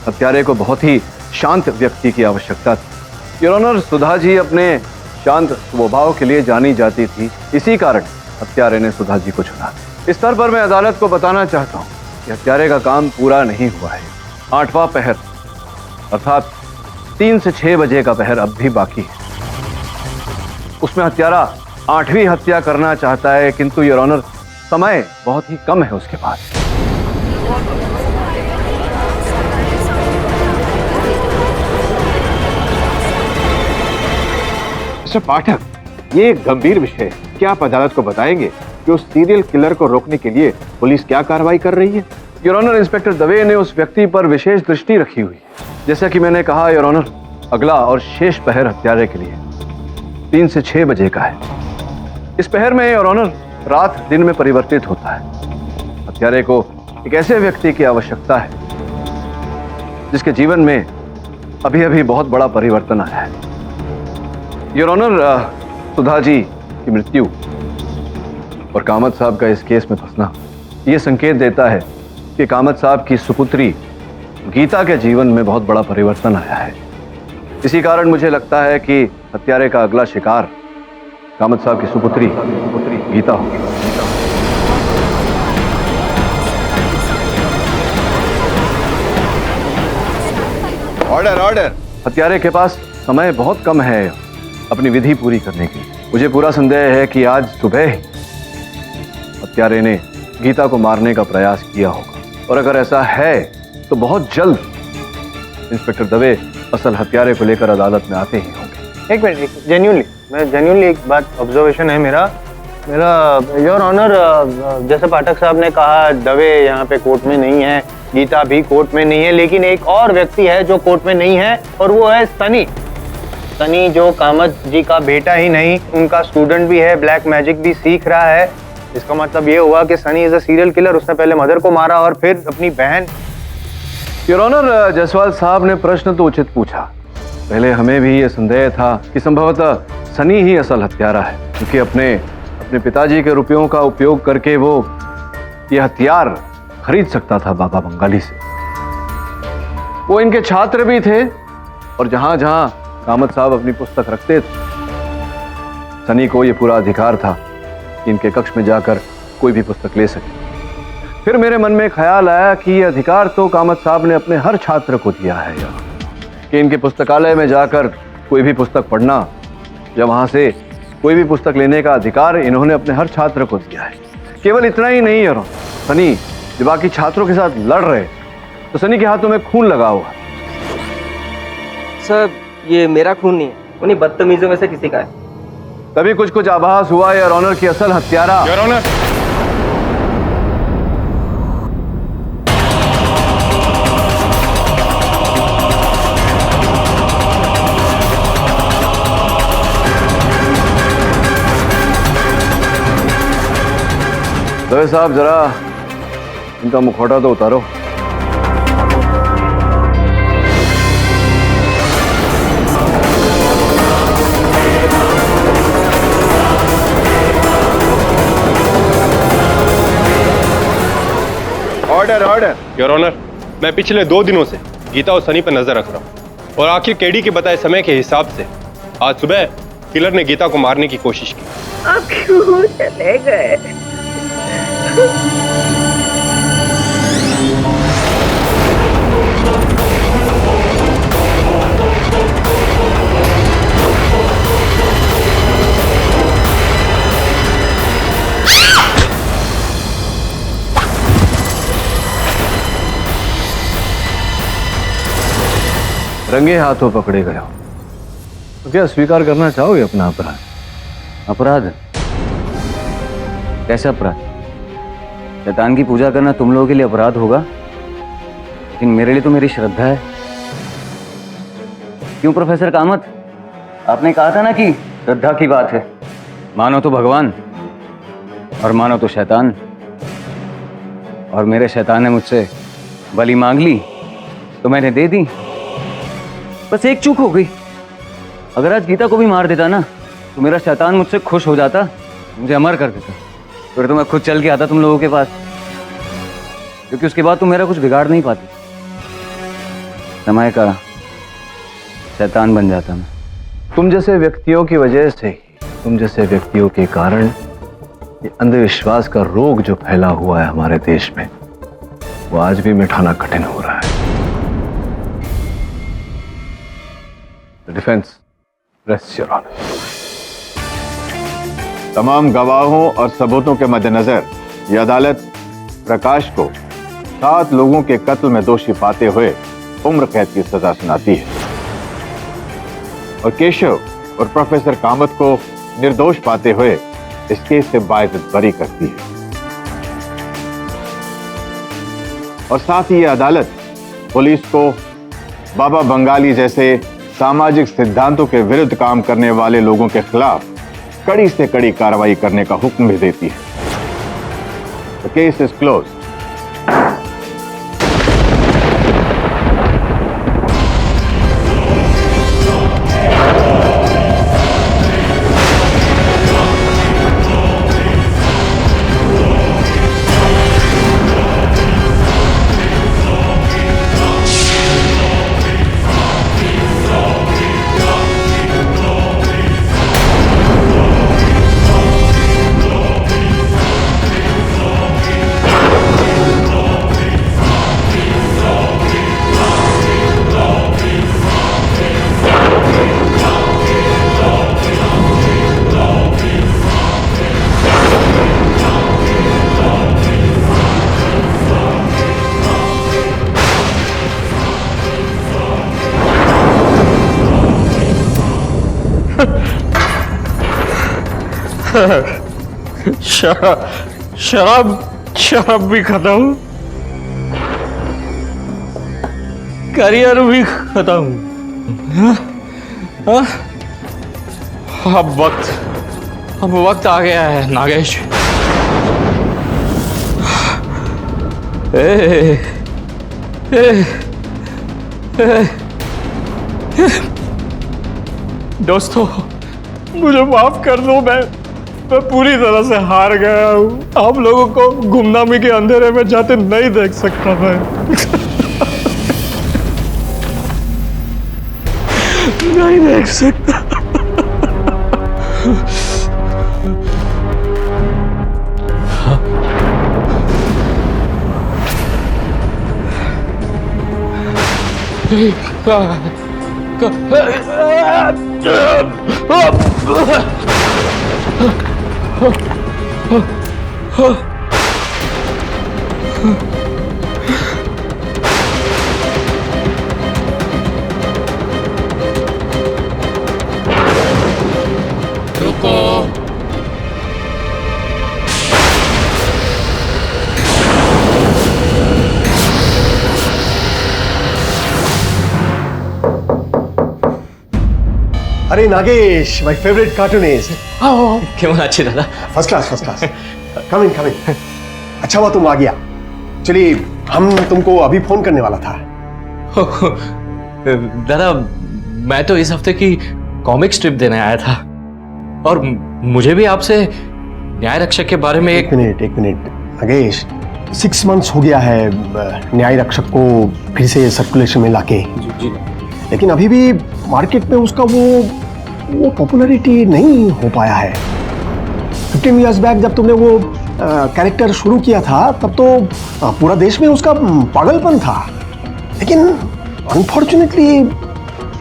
हत्यारे को बहुत ही शांत व्यक्ति की आवश्यकता थी। योर ऑनर, सुधा जी अपने शांत स्वभाव के लिए जानी जाती थी, इसी कारण हत्यारे ने सुधा जी को चुना। इस स्तर पर मैं अदालत को बताना चाहता हूँ कि हत्यारे का काम पूरा नहीं हुआ है। 8वां पहर अर्थात 3 से 6 बजे का पहर अब भी बाकी है। उसमें हत्यारा 8वीं हत्या करना चाहता है, किंतु योर ऑनर समय बहुत ही कम है उसके पास। मिस्टर पाठक, ये एक गंभीर विषय है। क्या आप अदालत को बताएंगे कि उस सीरियल किलर को रोकने के लिए पुलिस क्या कार्रवाई कर रही है? योर ऑनर, इंस्पेक्टर दवे ने उस व्यक्ति पर विशेष दृष्टि रखी हुई है। जैसा कि मैंने कहा योर ऑनर, अगला और शेष पहर हत्यारे के लिए 3 से 6 बजे का है। इस पहर में योर ऑनर रात दिन में परिवर्तित होता है। हत्यारे को एक ऐसे व्यक्ति की आवश्यकता है जिसके जीवन में अभी अभी बहुत बड़ा परिवर्तन आया है। योर ऑनर, सुधा जी की मृत्यु और कामत साहब का इस केस में फंसना यह संकेत देता है कि कामत साहब की सुपुत्री गीता के जीवन में बहुत बड़ा परिवर्तन आया है। इसी कारण मुझे लगता है कि हत्यारे का अगला शिकार कामत साहब की सुपुत्री गीता होगी। Order order. हत्यारे के पास समय बहुत कम है अपनी विधि पूरी करने की। मुझे पूरा संदेह है कि आज सुबह ही हत्यारे ने गीता को मारने का प्रयास किया होगा, और अगर ऐसा है तो बहुत जल्द इंस्पेक्टर दवे असल हत्यारे को लेकर अदालत में आते ही होंगे। एक मिनट, जेन्युइनली एक बात ऑब्जर्वेशन है मेरा योर ऑनर, जैसे पाठक साहब ने कहा दवे यहाँ पे कोर्ट में नहीं है, गीता भी कोर्ट में नहीं है, लेकिन एक और व्यक्ति है जो कोर्ट में नहीं है और वो है सनी। सनी जो कामत जी का बेटा ही नहीं, उनका स्टूडेंट भी है, ब्लैक मैजिक भी सीख रहा है। इसका मतलब ये हुआ कि Sunny is a serial killer. उसने पहले मदर को मारा और फिर अपनी बहन। योर ऑनर, जायसवाल साहब ने प्रश्न तो उचित पूछा। पहले हमें भी ये संदेह था कि संभवतः सनी ही असल हत्यारा है, क्योंकि अपने पिताजी के रुपयों का उपयोग करके वो ये हथियार खरीद सकता था बाबा बंगाली से। वो इनके छात्र भी थे और जहां जहां कामत साहब अपनी पुस्तक रखते थे, सनी को ये पूरा अधिकार था कि इनके कक्ष में जाकर कोई भी पुस्तक ले सके। फिर मेरे मन में ख्याल आया कि ये अधिकार तो कामत साहब ने अपने हर छात्र को दिया है कि इनके पुस्तकालय में जाकर कोई भी पुस्तक पढ़ना या वहां से कोई भी पुस्तक लेने का अधिकार इन्होंने अपने हर छात्र को दिया है। केवल इतना ही नहीं है, सनी जब बाकी छात्रों के साथ लड़ रहे तो सनी के हाथों में खून लगा हुआ। सर, ये मेरा खून नहीं है, उन्हीं बदतमीजों में से किसी का है। तभी कुछ आभास हुआ योर ऑनर की असल हत्यारा। योर ऑनर, दवे साहब जरा इनका मुखौटा तो उतारो। Order order. योर ऑनर, मैं पिछले 2 दिनों से गीता और सनी पर नजर रख रहा हूँ और आखिर केडी के बताए समय के हिसाब से आज सुबह किलर ने गीता को मारने की कोशिश की। आप क्यों चले गए? रंगे हाथों पकड़े गए हो, तो क्या स्वीकार करना चाहोगे अपना अपराध? अपराध? कैसा अपराध? शैतान की पूजा करना तुम लोगों के लिए अपराध होगा, लेकिन मेरे लिए तो मेरी श्रद्धा है। क्यों प्रोफेसर कामत, आपने कहा था ना कि श्रद्धा की बात है। मानो तो भगवान और मानो तो शैतान, और मेरे शैतान ने मुझसे बलि मांग ली तो मैंने दे दी। बस एक चूक हो गई, अगर आज गीता को भी मार देता ना तो मेरा शैतान मुझसे खुश हो जाता, मुझे अमर कर देता। फिर तो मैं खुद चल के आता तुम लोगों के पास, क्योंकि उसके बाद तुम मेरा कुछ बिगाड़ नहीं पाते। समय का शैतान बन जाता मैं। तुम जैसे व्यक्तियों की वजह से ही, तुम जैसे व्यक्तियों के कारण ये अंधविश्वास का रोग जो फैला हुआ है हमारे देश में, वो आज भी मिटाना कठिन हो रहा है। Defence, rest your honour. तमाम गवाहों और सबूतों के मद्देनजर यह अदालत प्रकाश को 7 लोगों के कत्ल में दोषी पाते हुए उम्र कैद की सजा सुनाती है और केशव और प्रोफेसर कामत को निर्दोष पाते हुए इस केस से बाइज्जत बरी करती है। और साथ ही यह अदालत पुलिस को बाबा बंगाली जैसे सामाजिक सिद्धांतों के विरुद्ध काम करने वाले लोगों के खिलाफ कड़ी से कड़ी कार्रवाई करने का हुक्म भी देती है। The case is closed. शराब भी खाता हूं, करियर भी खाता हूं। अब वक्त आ गया है नागेश। दोस्तों, मुझे माफ कर दो, मैं पूरी तरह से हार गया हूं। आप लोगों को गुमनामी के अंधेरे में जाते नहीं देख सकता मैं। नहीं देख सकता। अरे नागेश, माय फेवरेट कार्टूनिस्ट। क्यों अच्छे दादा? First class. Come in. अच्छा हुआ तुम आ गया। चलिए, हम तुमको अभी फोन करने वाला था। दादा, मैं तो इस हफ्ते की कॉमिक स्ट्रिप देने आया था और मुझे भी आपसे न्याय रक्षक के बारे में एक मिनट नागेश, 6 मंथ्स हो गया है न्याय रक्षक को फिर से सर्कुलेशन में लाके। लेकिन अभी भी मार्केट में उसका वो पॉपुलैरिटी नहीं हो पाया है। 15 इयर्स बैक जब तुमने वो कैरेक्टर शुरू किया था तब तो पूरा देश में उसका पागलपन था, लेकिन अनफॉर्चुनेटली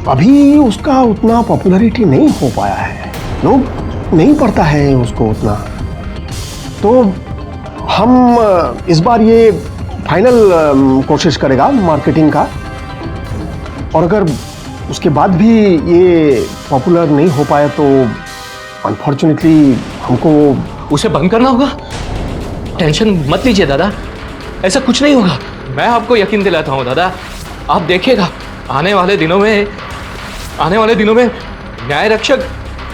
अभी उसका उतना पॉपुलैरिटी नहीं हो पाया है, लोग नहीं पढ़ता है उसको उतना। तो हम इस बार ये फाइनल कोशिश करेगा मार्केटिंग का, और अगर उसके बाद भी ये पॉपुलर नहीं हो पाया तो अनफॉर्चुनेटली हमको उसे बंद करना होगा। टेंशन मत लीजिए दादा, ऐसा कुछ नहीं होगा। मैं आपको यकीन दिलाता हूँ दादा, आप देखिएगा आने वाले दिनों में न्याय रक्षक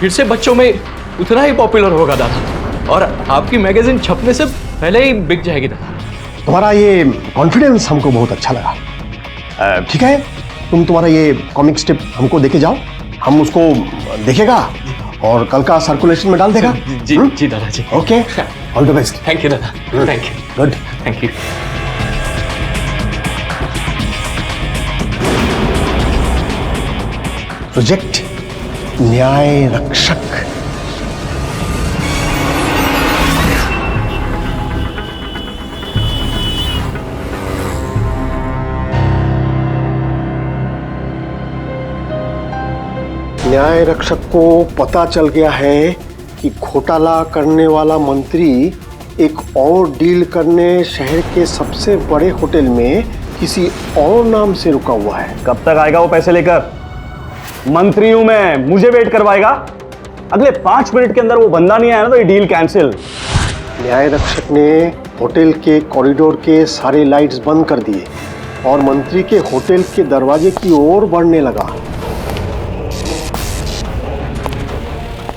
फिर से बच्चों में उतना ही पॉपुलर होगा दादा, और आपकी मैगजीन छपने से पहले ही बिक जाएगी दादा। तुम्हारा ये कॉन्फिडेंस हमको बहुत अच्छा लगा। ठीक है, तुम तुम्हारा ये कॉमिक स्ट्रिप हमको देके जाओ, हम उसको देखेगा और कल का सर्कुलेशन में डाल देगा। जी दादा जी। Okay, all the best. Thank you दादा, thank you. Good, thank you. Project न्याय रक्षक। न्याय रक्षक को पता चल गया है कि घोटाला करने वाला मंत्री एक और डील करने शहर के सबसे बड़े होटल में किसी और नाम से रुका हुआ है। कब तक आएगा वो पैसे लेकर? मंत्री हूं मैं, मुझे वेट करवाएगा? अगले 5 मिनट के अंदर वो बंदा नहीं आया ना तो ये डील कैंसिल। न्याय रक्षक ने होटल के कॉरिडोर के सारे लाइट्स बंद कर दिए और मंत्री के होटल के दरवाजे की ओर बढ़ने लगा।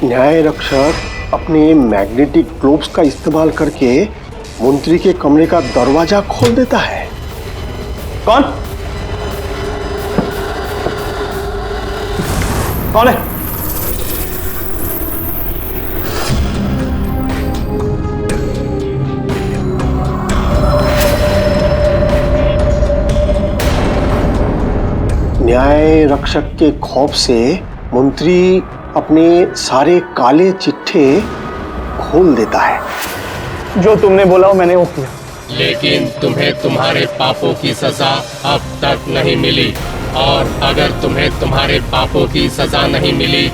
न्याय रक्षक अपने मैग्नेटिक ग्लोब्स का इस्तेमाल करके मंत्री के कमरे का दरवाजा खोल देता है। कौन है? न्याय रक्षक के खौफ से मंत्री अपने सारे काले चिट्ठे खोल देता है। जो तुमने बोला वो मैंने वो किया। लेकिन तुम्हें तुम्हारे पापों की सजा अब तक नहीं मिली, और अगर तुम्हें तुम्हारे पापों की सजा नहीं मिली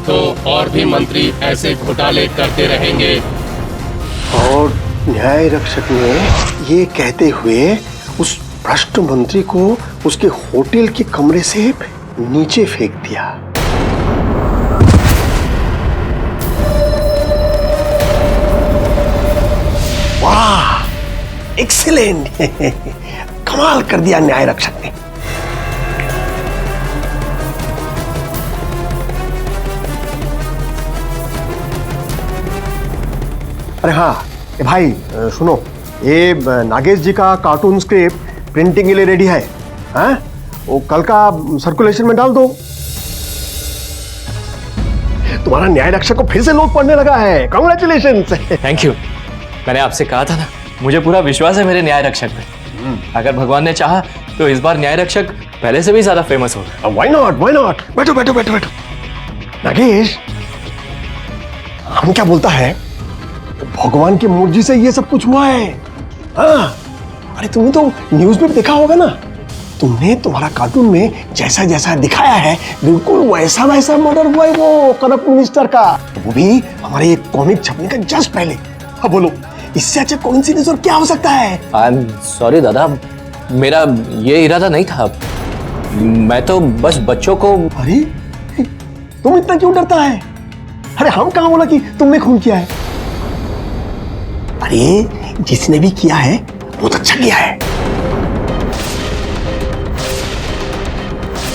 तो और भी मंत्री ऐसे घोटाले करते रहेंगे। और न्याय रक्षक ने ये कहते हुए उस भ्रष्ट मंत्री को उसके होटल के कमरे से नीचे फेंक दिया। वाह, एक्सीलेंट। कमाल कर दिया न्याय रक्षक ने। अरे हाँ भाई, सुनो, ये नागेश जी का कार्टून स्क्रिप्ट प्रिंटिंग के लिए रेडी है। हाँ, वो कल का सर्कुलेशन में डाल दो। तुम्हारा न्याय रक्षक को फिर से लोग पढ़ने लगा है। कांग्रेचुलेशंस। Thank you. मैंने आपसे कहा था ना, मुझे पूरा विश्वास है मेरे न्याय रक्षक पे। अगर भगवान ने चाहा तो इस बार न्याय रक्षक पहले से भी ज्यादा फेमस होगा। Why not, why not. बैठो बैठो बैठो बैठो। नागेश, हम क्या बोलता है, भगवान की मर्जी से ये सब कुछ हुआ है। हाँ, अरे तुमने तो न्यूज में देखा होगा ना, तुमने तुम्हारा कार्टून में जैसा जैसा दिखाया है बिल्कुल वैसा वैसा मर्डर हुआ है वो करप्ट मिनिस्टर का, वो भी हमारे एक कॉमिक छपने का जस्ट पहले। हाँ बोलो, इससे अच्छा कोइंसिडेंस और क्या हो सकता है? आई एम सॉरी दादा, मेरा ये इरादा नहीं था। मैं तो बस बच्चों को। अरे तुम इतना क्यों डरता है? अरे हम कहाँ बोला कि तुमने खून किया है? अरे जिसने भी किया है बहुत अच्छा किया है।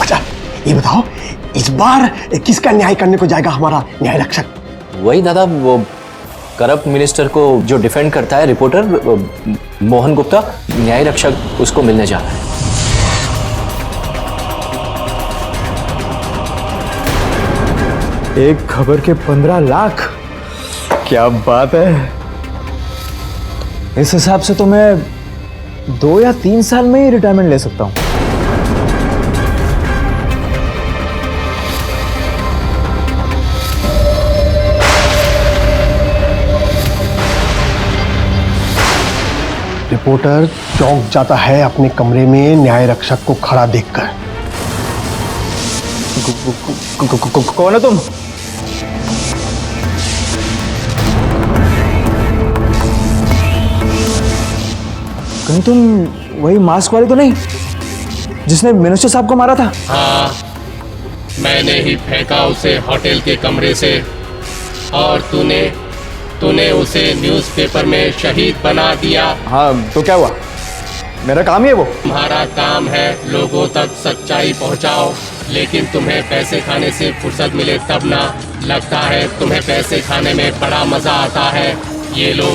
अच्छा ये बताओ, इस बार किसका न्याय करने को जाएगा हमारा न्याय रक्षक? वही दादा, वो करप्ट मिनिस्टर को जो डिफेंड करता है, रिपोर्टर मोहन गुप्ता, न्याय रक्षक उसको मिलने जा रहा है। एक खबर के 15 लाख, क्या बात है। इस हिसाब से तो मैं 2 या 3 साल में ही रिटायरमेंट ले सकता हूं। रिपोर्टर चौंक जाता है अपने कमरे में न्याय रक्षक को खड़ा देखकर। कौन है तुम? तुम वही मास्क वाले तो नहीं जिसने मिनिस्टर साहब को मारा था? हाँ, मैंने ही फेंका उसे होटल के कमरे से और तूने उसे न्यूज़पेपर में शहीद बना दिया। हाँ तो क्या हुआ, मेरा काम ही है वो। तुम्हारा काम है लोगों तक सच्चाई पहुंचाओ, लेकिन तुम्हें पैसे खाने से फुर्सत मिले तब ना। लगता है तुम्हें पैसे खाने में बड़ा मजा आता है। ये लो,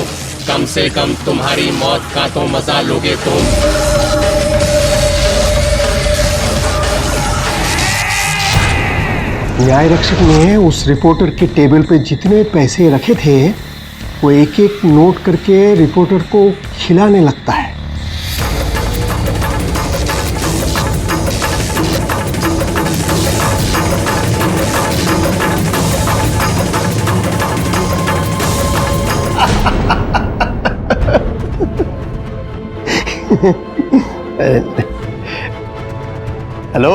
कम से कम तुम्हारी मौत का तो मजा लोगे तुम। न्याय रक्षक ने उस रिपोर्टर के टेबल पे जितने पैसे रखे थे वो एक एक नोट करके रिपोर्टर को खिलाने लगता है। हेलो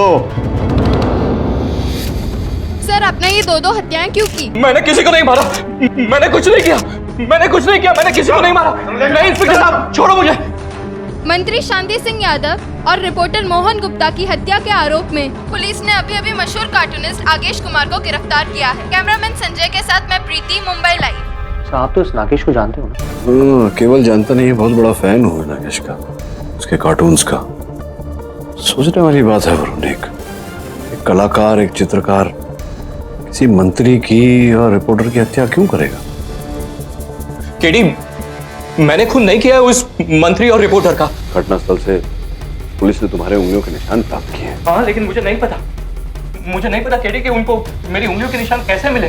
सर, आपने ये दो हत्याएं क्यों की? मैंने किसी को नहीं मारा, मैंने कुछ नहीं किया, मैंने किसी को नहीं मारा। नहीं इंस्पेक्टर साहब, छोड़ो मुझे। मंत्री शांति सिंह यादव और रिपोर्टर मोहन गुप्ता की हत्या के आरोप में पुलिस ने अभी मशहूर कार्टूनिस्ट आगेश कुमार को गिरफ्तार किया है। कैमरामैन संजय के साथ मैं प्रीति, मुंबई लाइव। आप तो इस नागेश को जानते हो ना? केवल जानता नहीं, बहुत बड़ा फैन हूँ नागेश का, उसके कार्टून्स का। सोचने वाली बात है वरुण, एक कलाकार, एक चित्रकार किसी मंत्री की और रिपोर्टर की हत्या क्यों करेगा? केडी, मैंने खून नहीं किया है उस मंत्री और रिपोर्टर का। घटनास्थल से पुलिस ने तुम्हारे उंगलियों के निशान प्राप्त किए हैं। हाँ, लेकिन मुझे नहीं पता केडी कि उनको मेरी उंगलियों के निशान कैसे मिले।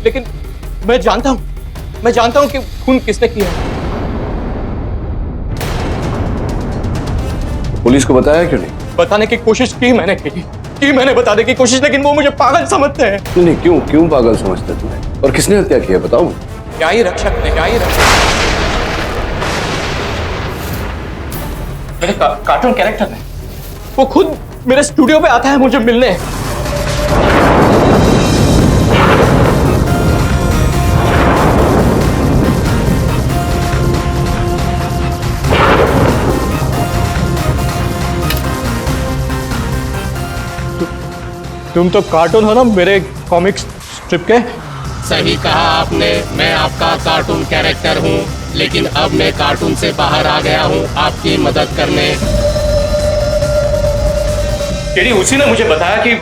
लेकिन मैं जानता हूँ कि खून किसने किया है। पुलिस को बताया क्यों नहीं? बताने की कोशिश की मैंने, केडी, मैंने बताने की कोशिश, लेकिन वो मुझे पागल समझते हैं। नहीं, क्यों पागल समझते तुम्हें? और किसने हत्या की है बताओ। न्याय रक्षक ने, मेरे कार्टून कैरेक्टर ने, वो खुद मेरे स्टूडियो पे आता है मुझे मिलने। तुम तो कार्टून हो ना मेरे कॉमिक्स स्ट्रिप के। सही कहा आपने, मैं आपका कार्टून कैरेक्टर हूँ, लेकिन अब मैं कार्टून से बाहर आ गया हूँ आपकी मदद करने। केडी, उसी ने मुझे बताया कि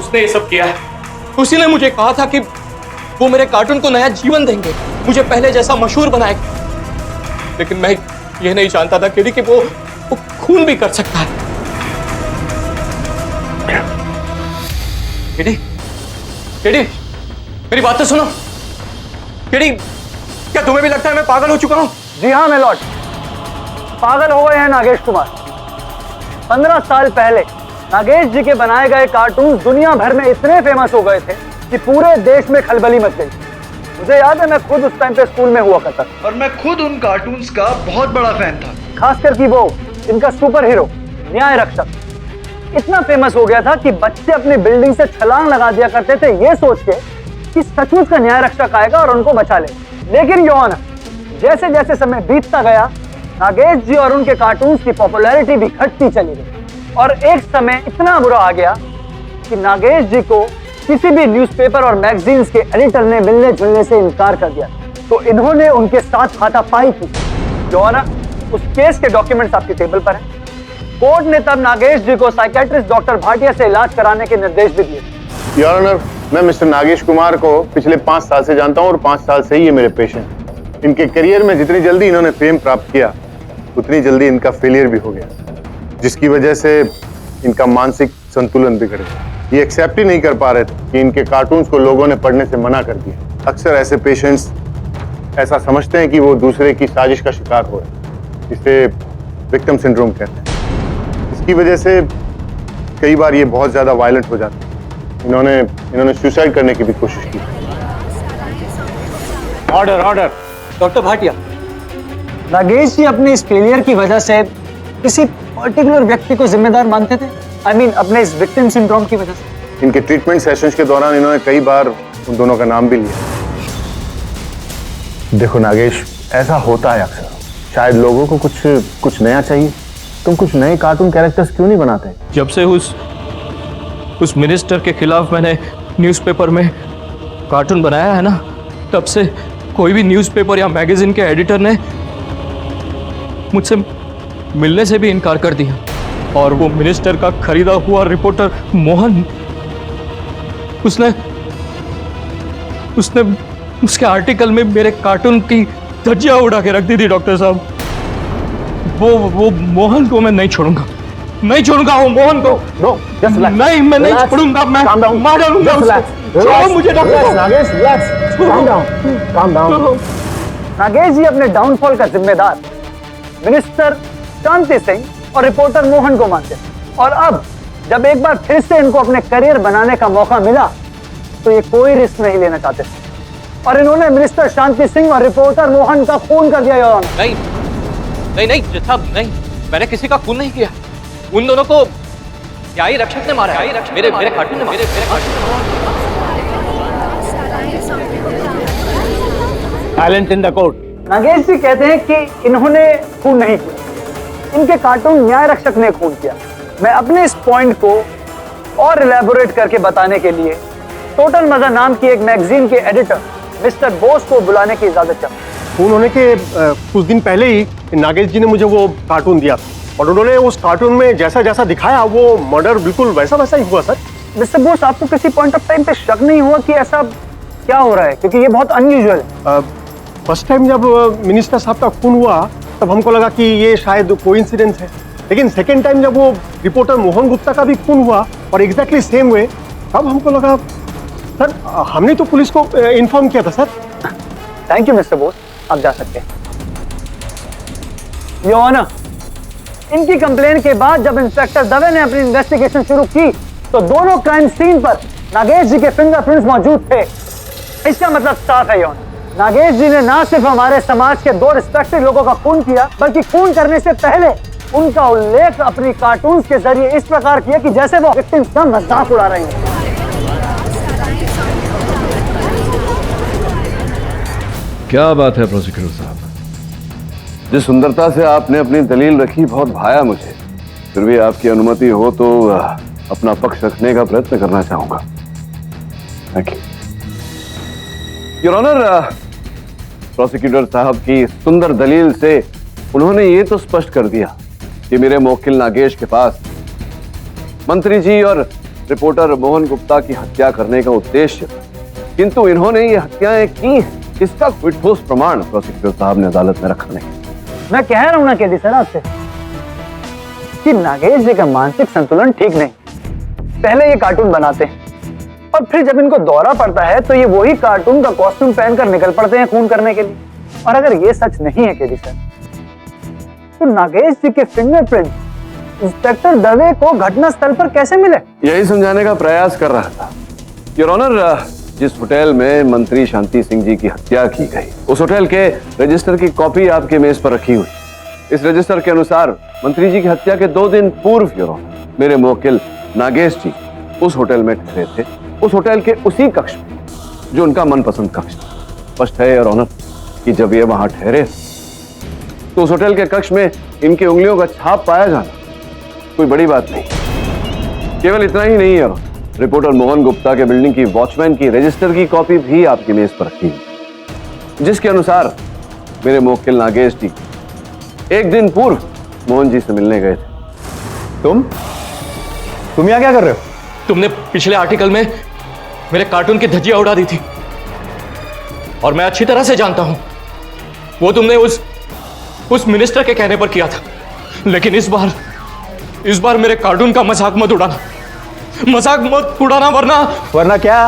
उसने ये सब किया है। उसी ने मुझे कहा था कि वो मेरे कार्टून को नया जीवन देंगे, मुझे पहले जैसा मशहूर बनाएंगे। लेकिन मैं ये नहीं जानता था केडी कि वो खून भी कर सकता है। केडी, मेरी बात तो सुनो। केडी, क्या तुम्हें भी लगता है मैं पागल हो चुका हूँ? जी हाँ मेलॉर्ड, पागल हो गए हैं नागेश कुमार। 15 साल पहले नागेश जी के बनाए गए कार्टून दुनिया भर में इतने फेमस हो गए थे कि पूरे देश में खलबली मच गई। मुझे याद है, मैं खुद उस टाइम पे स्कूल में हुआ करता था और मैं खुद उन कार्टून्स का बहुत बड़ा फैन था। खासकर कि वो इनका सुपर हीरो न्याय रक्षक इतना फेमस हो गया था कि बच्चे अपनी बिल्डिंग से छलांग लगा दिया करते थे ये सोच के कि सचमुच का न्याय रक्षक आएगा और उनको बचा ले। लेकिन योन, जैसे जैसे समय बीतता गया, नागेश जी और उनके कार्टून्स की पॉपुलैरिटी भी घटती चली गई और एक समय इतना बुरा आ गया कि नागेश जी को किसी भी न्यूज़पेपर और मैगजीन्स के एडिटर ने मिलने जुलने से इनकार कर दिया। तो इन्होंने उनके साथ हाथापाई की। योन, उस केस के डॉक्यूमेंट्स आपके टेबल पर हैं। कोर्ट ने तब नागेश जी को साइकियाट्रिस्ट डॉक्टर भाटिया से इलाज कराने के निर्देश भी दिए। योर ऑनर, मैं मिस्टर नागेश कुमार को पिछले 5 साल से जानता हूं और 5 साल से ही ये मेरे पेशेंट। इनके करियर में जितनी जल्दी इन्होंने फेम प्राप्त किया, उतनी जल्दी इनका फेलियर भी हो गया, जिसकी वजह से इनका मानसिक संतुलन बिगड़ गया। ये एक्सेप्ट ही नहीं कर पा रहे थे कि इनके कार्टून्स को लोगों ने पढ़ने से मना कर दिया। अक्सर ऐसे पेशेंट्स ऐसा समझते हैं कि वो दूसरे की साजिश का शिकार हो रहे हैं, इसे विक्टिम सिंड्रोम कहते हैं। इसकी वजह से कई बार ये बहुत ज्यादा वायलेंट हो जाते हैं। इन्होंने सुसाइड करने की भी कोशिश की। ऑर्डर। डॉक्टर भाटिया, नागेश जी अपने इस फेलियर की वजह से किसी पर्टिकुलर व्यक्ति को जिम्मेदार मानते थे? I mean, अपने इस विक्टिम सिंड्रोम की वजह से? इनके ट्रीटमेंट सेशंस के दौरान इन्होंने कई बार उन दोनों का नाम भी लिया। देखो नागेश, ऐसा होता है अक्सर। शायद लोगों को कुछ नया चाहिए। तुम कुछ नए कार्टून कैरेक्टर्स क्यों नहीं बनाते? जब से उस उस मिनिस्टर के खिलाफ मैंने न्यूज़पेपर में कार्टून बनाया है ना, तब से कोई भी न्यूज़पेपर या मैगजीन के एडिटर ने मुझसे मिलने से भी इनकार कर दिया। और वो मिनिस्टर का खरीदा हुआ रिपोर्टर मोहन, उसने उसके आर्टिकल में मेरे कार्टून की धज्जियां उड़ा के रख दी थी डॉक्टर साहब। वो मोहन को मैं नहीं छोड़ूंगा, नहीं छोड़ूंगा वो मोहन को। नहीं, मैं नहीं छोड़ूंगा, मैं मार डालूंगा उसको। छोड़ो मुझे doctor. Nagesh, relax, calm down। Nagesh ji अपने डाउनफॉल का जिम्मेदार मिनिस्टर शांति सिंह और रिपोर्टर मोहन को मानते हैं। और अब जब एक बार फिर से इनको अपने करियर बनाने का मौका मिला तो ये कोई रिस्क नहीं लेना चाहते और इन्होंने मिनिस्टर शांति सिंह और रिपोर्टर मोहन का खून कर दिया। नहीं नहीं नहीं साहब, नहीं, मैंने किसी का खून नहीं किया। उन दोनों को न्यायी रक्षक ने मारा है, मेरे कार्टून ने मारा। Silent in the court. Nagesh ji कहते हैं कि इन्होंने खून नहीं किया, इनके कार्टून न्याय रक्षक ने खून किया। मैं अपने इस पॉइंट को और इलैबोरेट करके बताने के लिए टोटल मजा नाम की एक मैगजीन के एडिटर मिस्टर बोस को बुलाने की इजाजत चाहता हूं। खून होने के कुछ दिन पहले ही नागेश जी ने मुझे वो कार्टून दिया और उन्होंने उस कार्टून में जैसा जैसा दिखाया वो मर्डर बिल्कुल वैसा वैसा ही हुआ। सर मिस्टर बोस, आपको किसी पॉइंट ऑफ टाइम पे शक नहीं हुआ कि ऐसा क्या हो रहा है? क्योंकि ये बहुत अनयूजुअल है। फर्स्ट टाइम जब मिनिस्टर साहब का खून हुआ तब हमको लगा कि ये शायद कोइंसिडेंस है, लेकिन सेकेंड टाइम जब वो रिपोर्टर मोहन गुप्ता का भी खून हुआ और एग्जैक्टली सेम वे, तब हमको लगा सर हमने तो पुलिस को इन्फॉर्म किया था। Sir thank you mister Bose, आप जा सकते हैं। योर ऑनर, इनकी कंप्लेन के बाद जब इंस्पेक्टर दवे ने अपनी इन्वेस्टिगेशन शुरू की तो दोनों क्राइम सीन पर नागेश जी के फिंगरप्रिंट्स मौजूद थे। इसका मतलब साफ है योर ऑनर, नागेश जी ने ना सिर्फ हमारे समाज के 2 रिस्पेक्टेड लोगों का खून किया, बल्कि खून करने से पहले उनका उल्लेख अपनी कार्टून्स के जरिए इस प्रकार किया कि जैसे वो विक्टिम्स का मजाक उड़ा रहे हैं। क्या बात है प्रोसिक्यूटर साहब, जिस सुंदरता से आपने अपनी दलील रखी बहुत भाया मुझे। फिर भी आपकी अनुमति हो तो अपना पक्ष रखने का प्रयत्न करना चाहूंगा। Thank you your honour. Prosecutor साहब की सुंदर दलील से उन्होंने ये तो स्पष्ट कर दिया कि मेरे मुवक्किल नागेश के पास मंत्री जी और रिपोर्टर मोहन गुप्ता की हत्या करने का उद्देश्य था, किंतु इन्होंने ये हत्याएं की, इसका कोई ठोस प्रमाण प्रोसिक्यूटर साहब ने अदालत में रखा नहीं। मैं कह रहा हूं ना केडी सर आपसे कि नागेश जी का मानसिक संतुलन ठीक नहीं। पहले ये कार्टून बनाते हैं और फिर जब इनको दौरा पड़ता है तो ये वही कार्टून का कॉस्ट्यूम पहनकर निकल पड़ते हैं खून करने के लिए। और अगर ये सच नहीं है केडी सर, तो नागेश जी के फिंगरप्रिंट इंस्पेक्टर दवे को घटना स्थल पर कैसे मिले? यही समझाने का प्रयास कर रहा था योर ऑनर। जिस होटल में मंत्री शांति सिंह जी की हत्या की गई, उस होटल के रजिस्टर की कॉपी आपके मेज पर रखी हुई। इस रजिस्टर के अनुसार मंत्री जी की हत्या के 2 दिन पूर्व योर ऑनर मेरे मुवक्किल नागेश जी उस होटल में ठहरे थे, उस होटल के उसी कक्ष में जो उनका मनपसंद कक्ष था। स्पष्ट है योर ऑनर कि जब ये वहां ठहरे तो उस होटल के कक्ष में इनकी उंगलियों का छाप पाया जाना कोई बड़ी बात नहीं। केवल इतना ही नहीं है, रिपोर्टर मोहन गुप्ता के बिल्डिंग की वॉचमैन की रजिस्टर की कॉपी भी आपकी मेज पर रखी है, जिसके अनुसार मेरे मुवक्किल नागेश जी 1 दिन पूर्व मोहन जी से मिलने गए थे। तुम यहाँ क्या कर रहे हो? तुमने पिछले आर्टिकल में मेरे कार्टून की धज्जियां उड़ा दी थी और मैं अच्छी तरह से जानता हूं वो तुमने उस मिनिस्टर के कहने पर किया था, लेकिन इस बार मेरे कार्टून का मजाक मत उड़ाना, वरना क्या?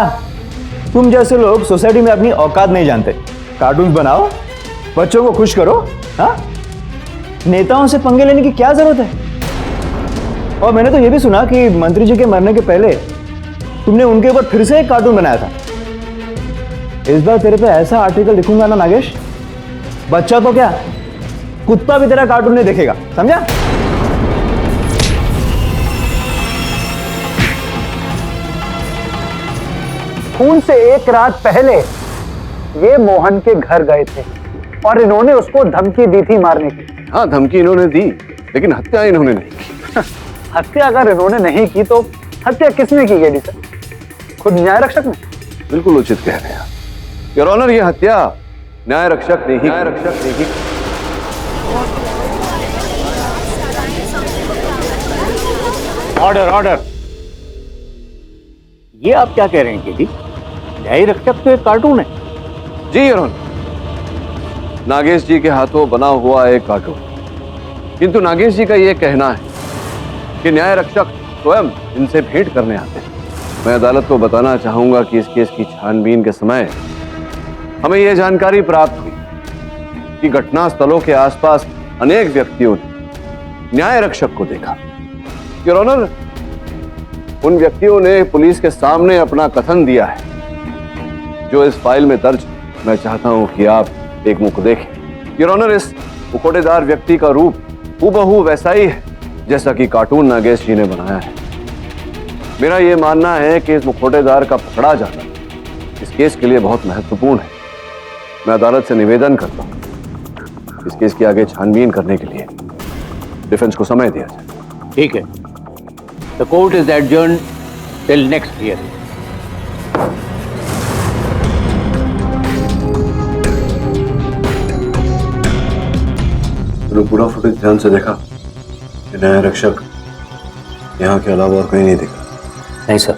तुम जैसे लोग सोसाइटी में अपनी औकात नहीं जानते। कार्टून बनाओ, बच्चों को खुश करो, हाँ? नेताओं से पंगे लेने की क्या जरूरत है? और मैंने तो ये भी सुना कि मंत्री जी के मरने के पहले तुमने उनके ऊपर फिर से एक कार्टून बनाया था। इस बार तेरे पे ऐसा आर्टिकल लिखूंगा ना नागेश, बच्चा तो क्या, कुत्ता भी तेरा कार्टून नहीं देखेगा, समझा? खून से 1 रात पहले ये मोहन के घर गए थे और इन्होंने उसको धमकी दी थी मारने की। हाँ, धमकी इन्होंने दी, लेकिन हत्या इन्होंने नहीं की। हत्या अगर इन्होंने नहीं की तो हत्या किसने की गेडी सर? खुद न्याय रक्षक ने? बिल्कुल उचित कह रहे हैं योर ऑनर, ये हत्या न्याय रक्षक ने ही की। Order order. ये आप क्या कह रहे हैं केडी? न्याय रक्षक तो एक कार्टून है। जी योर ऑनर, नागेश जी के हाथों बना हुआ एक कार्टून, किंतु नागेश जी का यह कहना है कि न्याय रक्षक स्वयं इनसे भेंट करने आते हैं। मैं अदालत को बताना चाहूंगा कि इस केस की छानबीन के समय हमें यह जानकारी प्राप्त हुई कि घटना स्थलों के आसपास अनेक व्यक्तियों ने न्याय रक्षक को देखा। योर ऑनर, उन व्यक्तियों ने पुलिस के सामने अपना कथन दिया है जो इस फाइल में दर्ज। मैं चाहता हूं कि आप एक मुख देखें। योर ऑनर, इस मुखौटेदार व्यक्ति का रूप हूबहू वैसा ही है जैसा कि कार्टून नागेश जी ने बनाया है। मेरा यह मानना है कि इस मुखौटेदार का पकड़ा जाना इस केस के लिए बहुत महत्वपूर्ण है। मैं अदालत से निवेदन करता हूं इस केस की आगे छानबीन करने के लिए डिफेंस को समय दिया जाए। ठीक है। The court is adjourned till next hearing. तो पूरा फुटेज ध्यान से देखा कि न्याय रक्षक यहाँ के अलावा और कहीं नहीं दिखा? नहीं सर,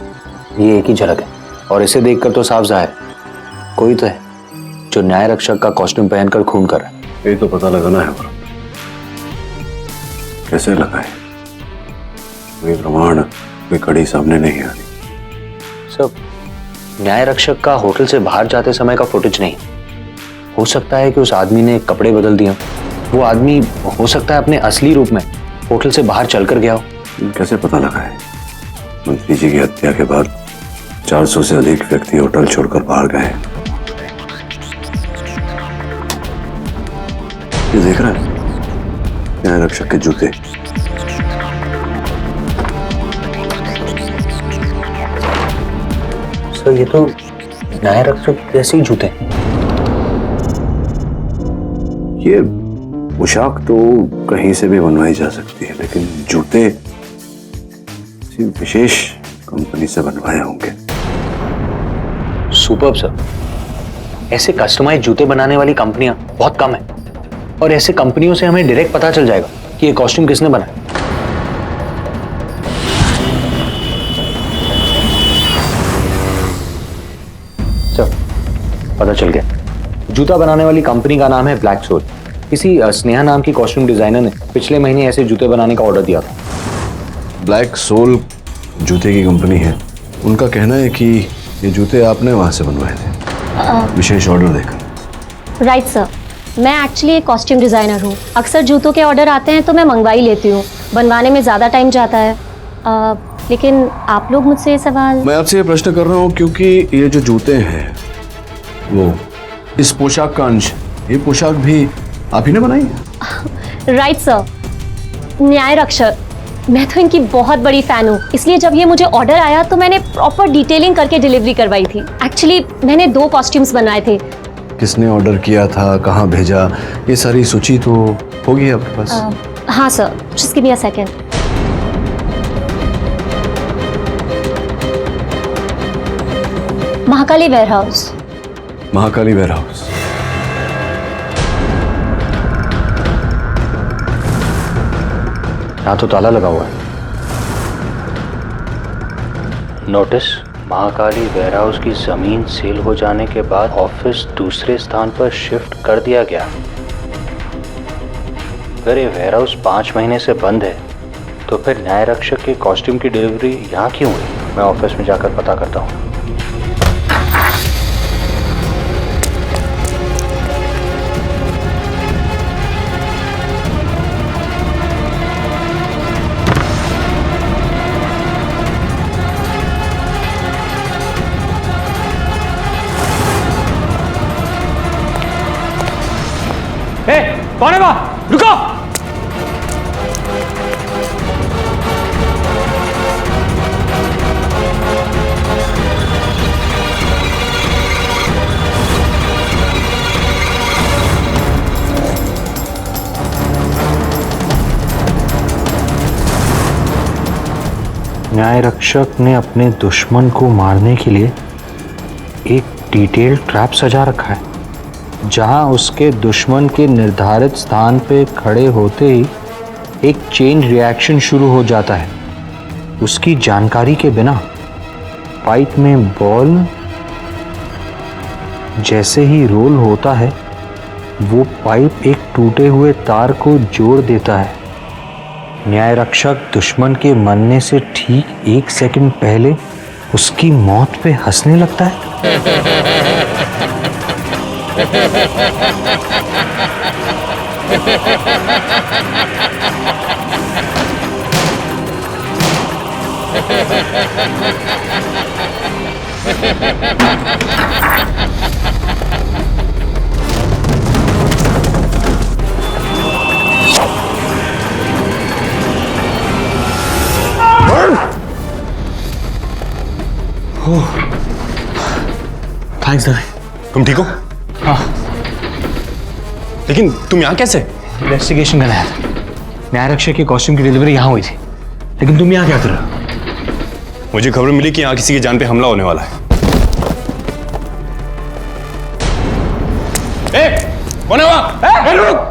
ये एक ही झलक है और इसे देखकर तो साफ जाहिर कोई तो है जो न्याय रक्षक का कॉस्ट्यूम पहनकर खून कर रहा है। यही तो पता लगाना है। कैसे लगाए? कोई प्रमाण, कोई कड़ी सामने नहीं आ रही। सर, न्याय रक्षक का होटल से बाहर जाते समय का फुटेज नहीं। हो सकता है कि उस आदमी ने कपड़े बदल दिए। वो आदमी हो सकता है अपने असली रूप में होटल से बाहर चलकर गया हो। कैसे पता लगाए? मंत्री जी की हत्या के बाद 400 से अधिक व्यक्ति होटल छोड़कर बाहर गए। ये देख रहा है न्याय रक्षक के जूते। सर, ये तो न्याय रक्षक जैसे ही जूते। ये पोशाक तो कहीं से भी बनवाई जा सकती है, लेकिन जूते किसी विशेष कंपनी से बनवाए होंगे। सुपर्ब सर, ऐसे कस्टमाइज जूते बनाने वाली कंपनियां बहुत कम है और ऐसे कंपनियों से हमें डायरेक्ट पता चल जाएगा कि ये कॉस्ट्यूम किसने बनाया। सर, पता चल गया। जूता बनाने वाली कंपनी का नाम है ब्लैक सोल। किसी स्नेहा नाम की कॉस्ट्यूम डिजाइनर ने पिछले महीने ऐसे जूते बनाने का ऑर्डर दिया था। ब्लैक सोल जूते की कंपनी है। उनका कहना है कि ये जूते आपने वहां से बनवाए थे विशेष ऑर्डर देकर। राइट सर, मैं एक्चुअली एक कॉस्ट्यूम डिज़ाइनर हूँ। अक्सर जूतों के ऑर्डर आते हैं तो मैं मंगवा ही लेती हूँ। बनवाने में ज़्यादा टाइम जाता है। लेकिन आप लोग मुझसे ये सवाल। मैं आपसे ये प्रश्न कर रहा हूँ क्योंकि ये जो जूते हैं वो इस पोशाक का अंश। ये पोशाक भी आप ही ने बनाई है? राइट सर, न्याय रक्षक। मैं तो इनकी बहुत बड़ी फ़ैन हूँ, इसलिए जब ये मुझे ऑर्डर आया तो मैंने प्रॉपर डिटेलिंग करके डिलीवरी करवाई थी। एक्चुअली मैंने 2 कॉस्ट्यूम्स बनाए थे। किसने ऑर्डर किया था, कहाँ भेजा, ये सारी सूची तो होगी आपके पास? हाँ sir, just give me a second. Mahakali warehouse. Mahakali warehouse. यहाँ तो ताला लगा हुआ है। नोटिस, महाकाली वेयरहाउस की जमीन सेल हो जाने के बाद ऑफिस दूसरे स्थान पर शिफ्ट कर दिया गया। अगर ये वेयरहाउस 5 महीने से बंद है तो फिर न्याय रक्षक के कॉस्ट्यूम की डिलीवरी यहाँ क्यों हुई? मैं ऑफिस में जाकर पता करता हूँ। कौन है वहां? रुको! न्याय रक्षक ने अपने दुश्मन को मारने के लिए एक डिटेल ट्रैप सजा रखा है, जहां उसके दुश्मन के निर्धारित स्थान पे खड़े होते ही एक चेन रिएक्शन शुरू हो जाता है। उसकी जानकारी के बिना पाइप में बॉल जैसे ही रोल होता है, वो पाइप एक टूटे हुए तार को जोड़ देता है। न्याय रक्षक दुश्मन के मरने से ठीक 1 सेकंड पहले उसकी मौत पे हंसने लगता है। थैंक्स दादा। तुम ठीक हो? हाँ। लेकिन तुम यहाँ कैसे? इन्वेस्टिगेशन करने आया था। न्याय रक्षक के कॉस्ट्यूम की डिलीवरी यहाँ हुई थी, लेकिन तुम यहाँ क्या कर रहे हो? मुझे खबर मिली कि यहाँ किसी की जान पे हमला होने वाला है। कौन है वहाँ? रुक!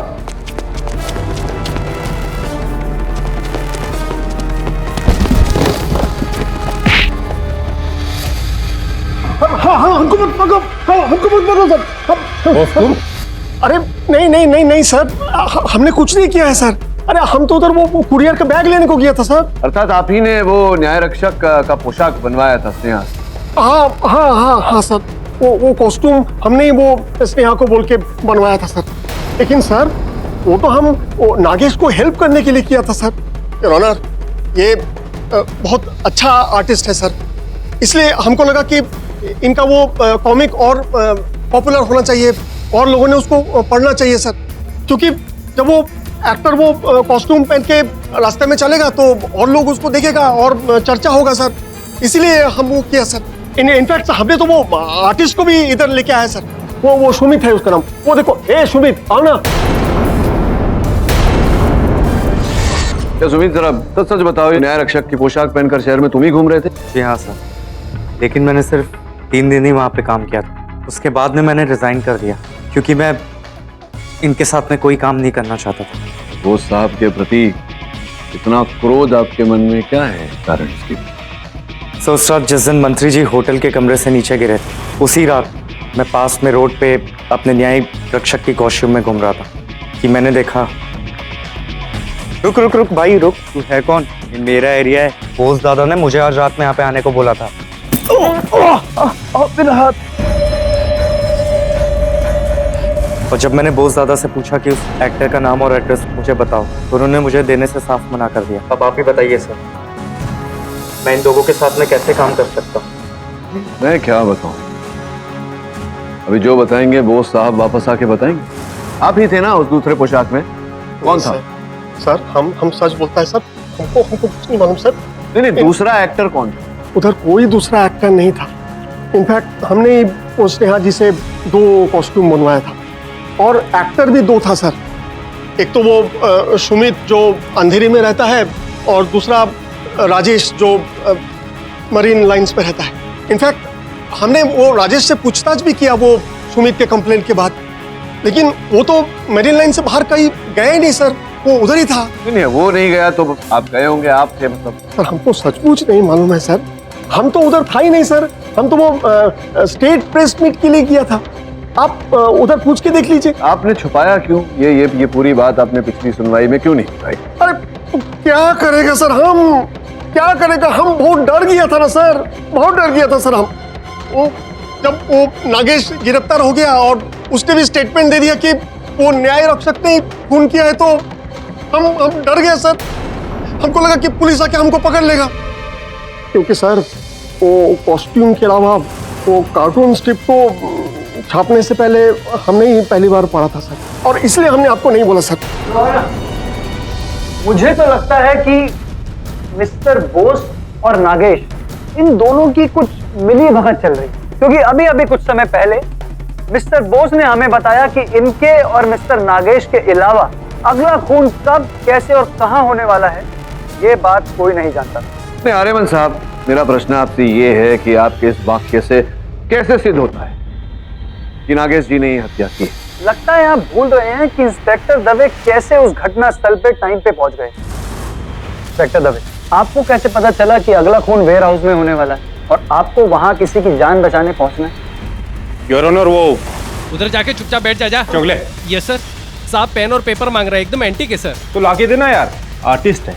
हाँ हाँ, हमको मत पकड़ो, हाँ, हमको मत पकड़ो सर। तुम? अरे नहीं नहीं नहीं नहीं सर, हमने कुछ नहीं किया है सर। अरे हम तो उधर वो कुरियर का बैग लेने को गया था सर। अर्थात आप ही ने वो न्याय रक्षक का पोशाक बनवाया था स्नेहा से? हाँ हाँ हाँ हाँ सर, वो कॉस्ट्यूम हमने ही वो स्नेहा को बोल के बनवाया था सर। लेकिन सर वो तो हम नागेश को हेल्प करने के लिए किया था सर। योर ऑनर, ये बहुत अच्छा आर्टिस्ट है सर, इसलिए हमको लगा कि इनका वो कॉमिक और पॉपुलर होना चाहिए और लोगों ने उसको पढ़ना चाहिए सर। क्योंकि जब वो एक्टर वो कॉस्ट्यूम पहन के रास्ते में चलेगा तो और लोग उसको देखेगा और चर्चा होगा सर, इसीलिए हम वो किया सर। इनफैक्ट हमने तो वो आर्टिस्ट को भी इधर लेके आया सर। वो सुमित है उसका नाम। वो देखो, ए सुमित आओ ना। क्या सुमित, जरा सच बताओ, न्याय रक्षक की पोशाक पहनकर शहर में तुम ही घूम रहे थे? जी हाँ सर, लेकिन मैंने सिर्फ 3 दिन ही वहाँ पे काम किया था। उसके बाद में मैंने रिजाइन कर दिया, क्योंकि मैं इनके साथ में कोई काम नहीं करना चाहता था। वो साहब के प्रति इतना क्रोध आपके मन में क्या है कारण इसकी? सो उस रात जिस दिन मंत्री जी होटल के कमरे से नीचे गिरे थे, उसी रात मैं पास में रोड पे अपने न्याय रक्षक की कॉस्ट्यूम में घूम रहा था कि मैंने देखा। रुक रुक रुक भाई रुक, तू है कौन? ये मेरा एरिया है। बोस दादा ने मुझे आज रात में यहाँ पे आने को बोला था। मेरा हाथ। और जब मैंने बोस दादा से पूछा कि उस एक्टर का नाम और एड्रेस मुझे बताओ, तो उन्होंने मुझे देने से साफ मना कर दिया। अब आप ही बताइए सर, मैं इन लोगों के साथ में कैसे काम कर सकता हूँ? मैं क्या बताऊं? अभी जो बताएंगे बोस साहब वापस आके बताएंगे। आप ही थे ना उस दूसरे पोशाक में? कौन था? सर हम सच बोलता है सर, हमको कुछ नहीं मालूम सर। नहीं, दूसरा एक्टर कौन था? उधर कोई दूसरा एक्टर नहीं था। इनफैक्ट हमने उस स्नेहा जी से 2 कॉस्ट्यूम बनवाया था और एक्टर भी 2 था सर। एक तो वो सुमित जो अंधेरी में रहता है और दूसरा राजेश जो मरीन लाइंस पे रहता है। इनफैक्ट हमने वो राजेश से पूछताछ भी किया वो सुमित के कंप्लेंट के बाद, लेकिन वो तो मरीन लाइन से बाहर कहीं गया ही नहीं सर, वो उधर ही था। नहीं, वो नहीं गया तो आप गए होंगे, आप थे मतलब? सर हमको सचमुच नहीं मालूम है सर, हम तो उधर था ही नहीं सर। हम तो वो स्टेट प्रेस मीट के लिए किया था। आप उधर पूछ के देख लीजिए। आपने छुपाया क्यों? ये पूरी बात आपने पिछली सुनवाई में क्यों नहीं बताई? अरे तो क्या करेगा सर, हम क्या करेगा, हम बहुत डर गया था ना सर, बहुत डर गया था सर। हम वो जब वो नागेश गिरफ्तार हो गया और उसने भी स्टेटमेंट दे दिया कि वो न्याय रक्षक ने खून किया है, तो हम डर गए सर। हमको लगा कि पुलिस आके हमको पकड़ लेगा, क्योंकि सर वो कॉस्ट्यूम के अलावा वो कार्टून स्ट्रिप को छापने से पहले हमने ही पहली बार पढ़ा था सर, और इसलिए हमने आपको नहीं बोला सर। मुझे तो लगता है कि मिस्टर बोस और नागेश इन दोनों की कुछ मिली भगत चल रही है, क्योंकि अभी अभी कुछ समय पहले मिस्टर बोस ने हमें बताया कि इनके और मिस्टर नागेश के अलावा अगला खून कब, कैसे और कहां होने वाला है, ये बात कोई नहीं जानता। नहीं आर्यमन साहब, मेरा प्रश्न आपसे ये है कि आपके इस वाक्य से कैसे सिद्ध होता है कि नागेश जी ने ये हत्या की? लगता है आप भूल रहे हैं कि इंस्पेक्टर दवे कैसे उस घटना स्थल पे टाइम पे पहुंच गए। इंस्पेक्टर दवे, आपको कैसे पता चला कि अगला खून वेयर हाउस में होने वाला है और आपको वहां किसी की जान बचाने पहुंचना है? योर ऑनर, वो उधर जाके चुपचाप बैठ जा। चौगले। Yes sir. साहब पेन और पेपर मांग रहे हैं, एकदम एंटीक है सर। तो लाके देना यार, आर्टिस्ट है,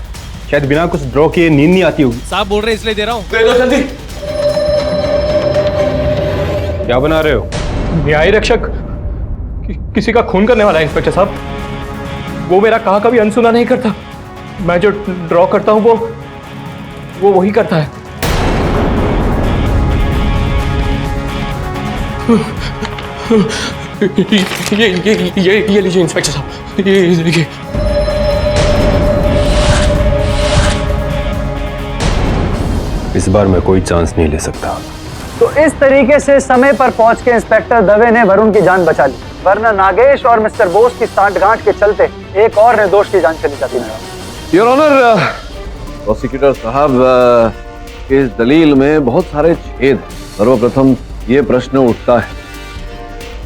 शायद बिना कुछ ड्रॉ किए नींद नहीं आती होगी। साहब बोल रहे हैं इसलिए दे रहा हूँ। दे दो जल्दी। क्या बना रहे हो? न्याय रक्षक किसी का खून करने वाला है इंस्पेक्टर साहब। वो मेरा कहा कभी अनसुना नहीं करता। मैं जो ड्रॉ करता हूँ वो वही करता है। ये लीजिए इंस्पेक्टर साहब, ये देखिए। इस बार मैं कोई चांस नहीं ले सकता। तो इस तरीके से समय पर पहुंच के इंस्पेक्टर दवे ने वरुण की जान बचा ली, वरना नागेश और मिस्टर बोस की सांठगांठ के चलते एक और निर्दोष की जान चली जाती है। योर ऑनर, प्रोसिक्यूटर साहब, इस दलील में बहुत सारे छेद हैं। सर्वप्रथम ये प्रश्न उठता है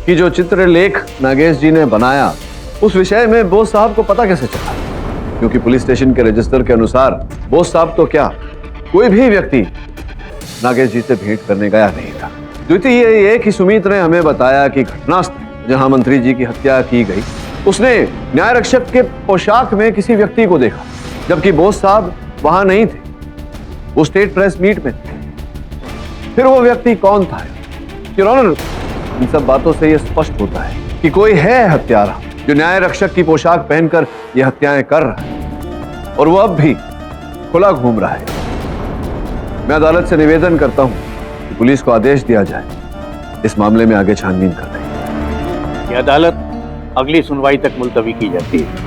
कि जो चित्रलेख नागेश जी ने बनाया उस विषय में बोस साहब को पता कैसे चला? क्योंकि पुलिस स्टेशन के रजिस्टर के अनुसार बोस साहब तो क्या, कोई भी व्यक्ति नागेश जी से भेंट करने गया नहीं था। द्वितीय ये कि सुमित ने हमें बताया कि घटनास्थल जहां मंत्री जी की हत्या की गई, उसने न्याय रक्षक के पोशाक में किसी व्यक्ति को देखा, जबकि बोस साहब वहां नहीं थे, वो स्टेट प्रेस मीट में थे। फिर वो व्यक्ति कौन था? योर ऑनर, इन सब बातों से यह स्पष्ट होता है कि कोई है हत्यारा जो न्याय रक्षक की पोशाक पहनकर ये हत्याएं कर रहा है और वो अब भी खुला घूम रहा है। मैं अदालत से निवेदन करता हूं कि पुलिस को आदेश दिया जाए इस मामले में आगे छानबीन करने। ये अदालत अगली सुनवाई तक मुलतवी की जाती है।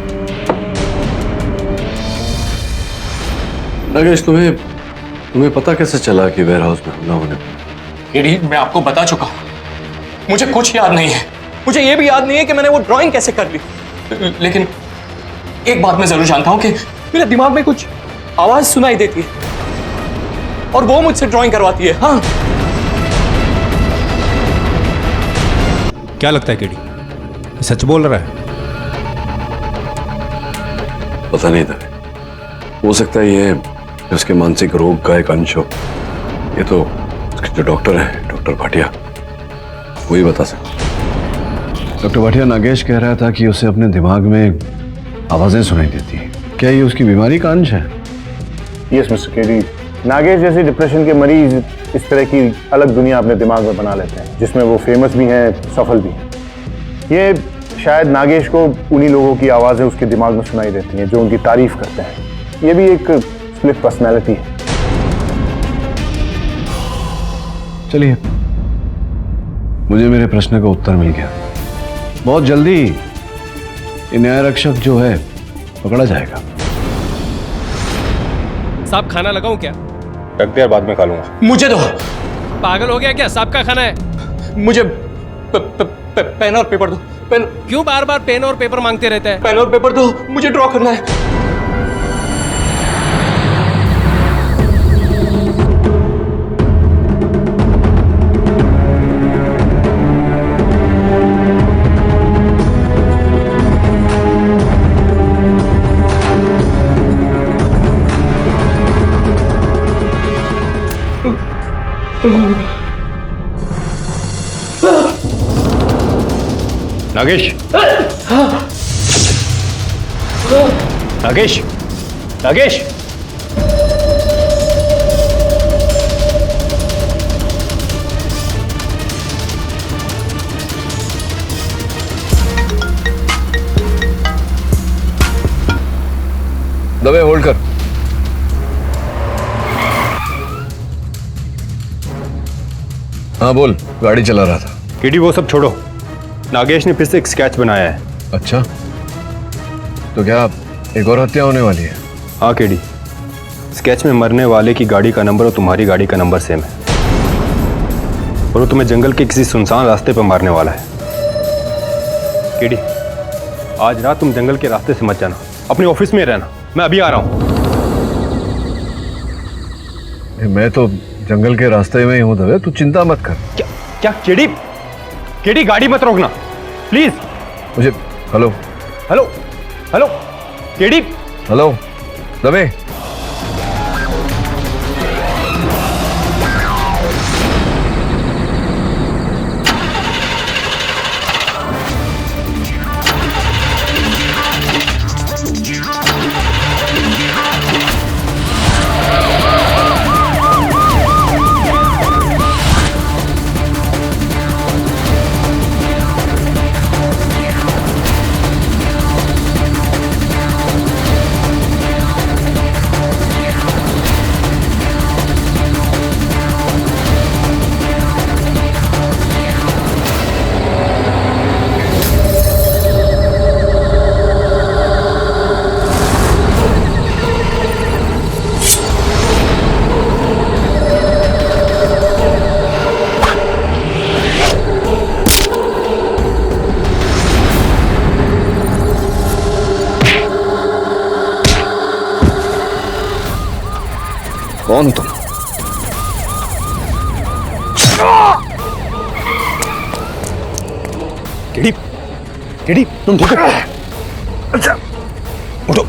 नागेश, तुम्हें पता कैसे चला कि वेयर हाउस में हमला होने वाला? एडी, मैं आपको बता चुका हूं, मुझे कुछ याद नहीं है। मुझे यह भी याद नहीं है कि मैंने वो ड्राइंग कैसे कर ली। लेकिन एक बात मैं जरूर जानता हूं कि मेरे दिमाग में कुछ आवाज सुनाई देती है और वो मुझसे ड्राइंग करवाती है। हाँ, क्या लगता है केडी, सच बोल रहा है? पता नहीं था, हो सकता है ये उसके मानसिक रोग का एक अंश हो। ये तो उसके जो डॉक्टर है, डॉक्टर भाटिया, वही बता सकते। डॉक्टर भाटिया, नागेश कह रहा था कि उसे अपने दिमाग में आवाजें सुनाई देती हैं। क्या ये उसकी बीमारी का अंश है? यस मिस्टर केडी, नागेश जैसे डिप्रेशन के मरीज इस तरह की अलग दुनिया अपने दिमाग में बना लेते हैं, जिसमें वो फेमस भी हैं, सफल भी हैं। ये शायद नागेश को उन्हीं लोगों की आवाज़ें उसके दिमाग में सुनाई देती हैं जो उनकी तारीफ करते हैं। ये भी एक स्प्लिट पर्सनैलिटी है। चलिए, मुझे मेरे प्रश्न का उत्तर मिल गया। बहुत जल्दी ये न्याय रक्षक जो है पकड़ा जाएगा। साहब खाना लगाऊं क्या? रख दे यार, बाद में खा लूंगा। मुझे दो। पागल हो गया क्या? साहब का खाना है। मुझे पेन और पेपर दो। पेन। क्यों बार बार पेन और पेपर मांगते रहते हैं? पेन और पेपर दो, मुझे ड्रॉ करना है। नागेश, नागेश, नागेश, दबे होल्ड कर। हाँ बोल, गाड़ी चला रहा था। केडी, वो सब छोड़ो, नागेश ने फिर से एक स्केच बनाया है। अच्छा, तो क्या एक और हत्या होने वाली है? हाँ केडी, स्केच में मरने वाले की गाड़ी का नंबर और तुम्हारी गाड़ी का नंबर सेम है और वो तुम्हें जंगल के किसी सुनसान रास्ते पर मारने वाला है। केडी, आज रात तुम जंगल के रास्ते से मत जाना, अपने ऑफिस में रहना। मैं अभी आ रहा हूँ। मैं तो जंगल के रास्ते में ही हूँ दवे, तू चिंता मत कर। क्या केडी? केडी गाड़ी मत रोकना प्लीज। मुझे hello hello hello KD hello Dave. कौन तुम? केडी केडी तुम ठीक हो? अच्छा उठो।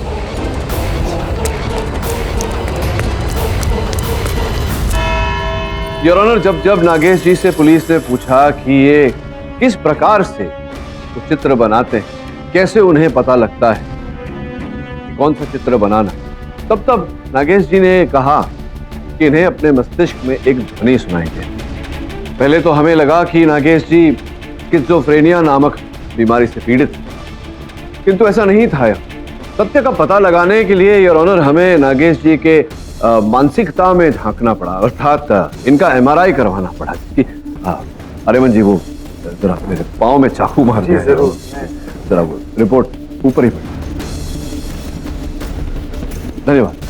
योर ऑनर, जब जब नागेश जी से पुलिस ने पूछा कि ये किस प्रकार से वो चित्र बनाते हैं, कैसे उन्हें पता लगता है कौन सा चित्र बनाना, तब तब नागेश जी ने कहा कि इन्हें अपने मस्तिष्क में एक ध्वनि सुनाई दे। पहले तो हमें लगा कि नागेश जी स्किज़ोफ्रेनिया नामक बीमारी से पीड़ित, किंतु ऐसा नहीं था। सत्य का पता लगाने के लिए योर ऑनर हमें नागेश जी के मानसिकता में झांकना पड़ा, अर्थात इनका MRI करवाना पड़ा। कि अरेमन जी वो जरा मेरे पाँव में चाकू मार दिया, जरा वो रिपोर्ट ऊपर ही पड़ी। धन्यवाद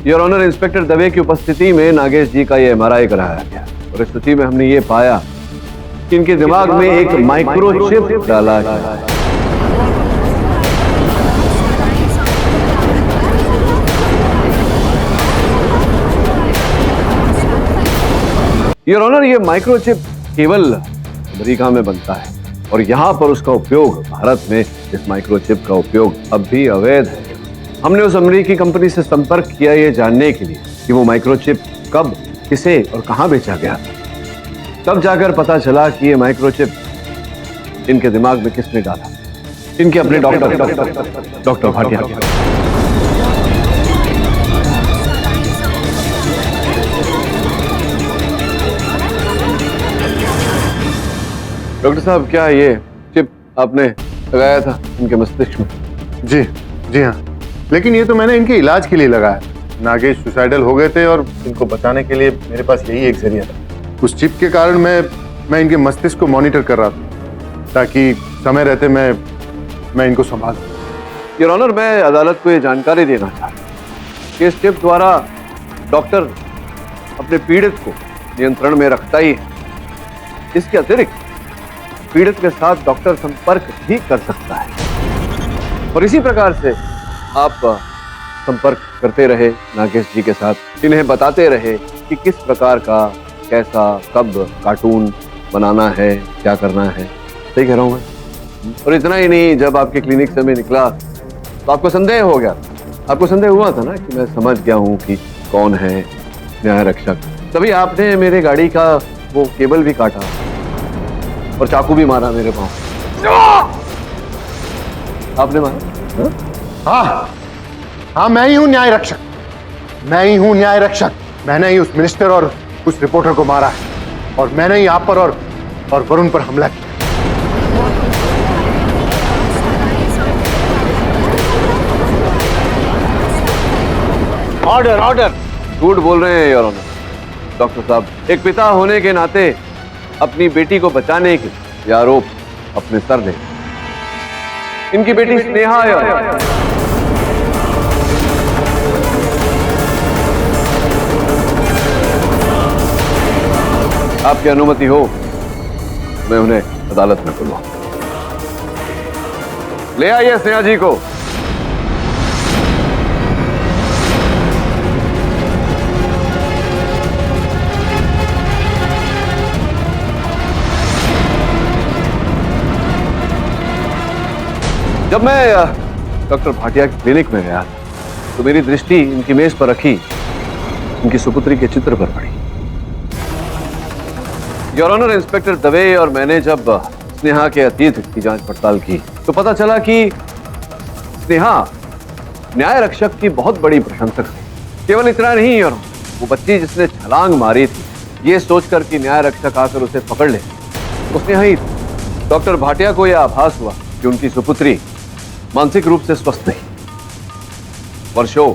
योर ऑनर। इंस्पेक्टर दवे की उपस्थिति में नागेश जी का ये MRI कराया गया और इस स्थिति में हमने ये पाया कि इनके दिमाग में एक माइक्रोचिप डाला गया है। योर ऑनर, ये माइक्रोचिप केवल अमेरिका में बनता है और यहाँ पर उसका उपयोग, भारत में इस माइक्रोचिप का उपयोग अब भी अवैध है। हमने उस अमेरिकी कंपनी से संपर्क किया ये जानने के लिए कि वो माइक्रोचिप कब, किसे और कहाँ बेचा गया था। तब जाकर पता चला कि ये माइक्रोचिप इनके दिमाग में किसने डाला। इनके अपने डॉक्टर भाटिया। डॉक्टर साहब, क्या ये चिप आपने लगाया था इनके मस्तिष्क में? जी जी हाँ, लेकिन ये तो मैंने इनके इलाज के लिए लगाया। नागेश सुसाइडल हो गए थे और इनको बचाने के लिए मेरे पास यही एक जरिया था। उस चिप के कारण मैं इनके मस्तिष्क को मॉनिटर कर रहा था ताकि समय रहते मैं इनको संभाल। योर ऑनर, मैं अदालत को ये जानकारी देना चाहता हूँ कि इस चिप द्वारा डॉक्टर अपने पीड़ित को नियंत्रण में रखता ही है। इसके अतिरिक्त पीड़ित के साथ डॉक्टर संपर्क भी कर सकता है और इसी प्रकार से आप संपर्क करते रहे नागेश जी के साथ, इन्हें बताते रहे कि किस प्रकार का, कैसा, कब कार्टून बनाना है, क्या करना है। सही कह रहा हूँ मैं? और इतना ही नहीं, जब आपके क्लिनिक से मैं निकला तो आपको संदेह हो गया। आपको संदेह हुआ था ना कि मैं समझ गया हूँ कि कौन है न्याय रक्षक। तभी आपने मेरे गाड़ी का वो केबल भी काटा और चाकू भी मारा मेरे पाँव। आपने मारा? हाँ हाँ, मैं ही हूँ न्याय रक्षक, मैं ही हूँ न्याय रक्षक। मैंने ही उस मिनिस्टर और उस रिपोर्टर को मारा है और मैंने ही आप पर और वरुण पर हमला किया। Order order. झूठ बोल रहे हैं योर ऑनर। डॉक्टर साहब, एक पिता होने के नाते अपनी बेटी को बचाने के ये आरोप अपने सर ले। इनकी बेटी स्नेहा है। आपकी अनुमति हो मैं उन्हें अदालत में बुलवाऊं। ले आइए स्नेहा जी को। जब मैं डॉक्टर भाटिया की क्लिनिक में गया तो मेरी दृष्टि इनकी मेज पर रखी इनकी सुपुत्री के चित्र पर पड़ी। योर ऑनर, इंस्पेक्टर दवे और मैंने जब स्नेहा के अतीत की जांच पड़ताल की तो पता चला कि स्नेहा न्याय रक्षक की बहुत बड़ी प्रशंसक थी। केवल इतना नहीं, और वो बच्ची जिसने छलांग मारी थी ये सोचकर कि न्याय रक्षक आकर उसे पकड़ ले, उसने ही डॉक्टर भाटिया को यह आभास हुआ कि उनकी सुपुत्री मानसिक रूप से स्वस्थ नहीं। वर्षों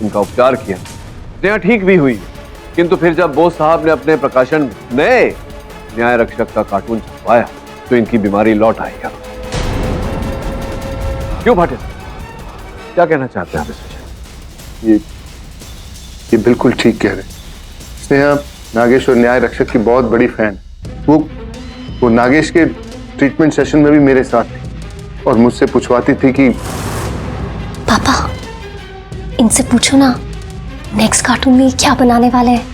उनका उपचार किया, स्नेहा ठीक भी हुई, किंतु फिर जब बोस साहब ने अपने प्रकाशन में नए न्याय रक्षक का कार्टून छपवाया तो इनकी बीमारी लौट आई। क्यों भाटिया, क्या कहना चाहते हैं आप इस विषय? ये बिल्कुल ठीक कह रहे। स्नेहा नागेश और न्याय रक्षक की बहुत बड़ी फैन। वो नागेश के ट्रीटमेंट सेशन में भी मेरे साथ थी और मुझसे पूछवाती थी कि पापा इनसे पूछो ना नेक्स्ट कार्टून में क्या बनाने वाले हैं।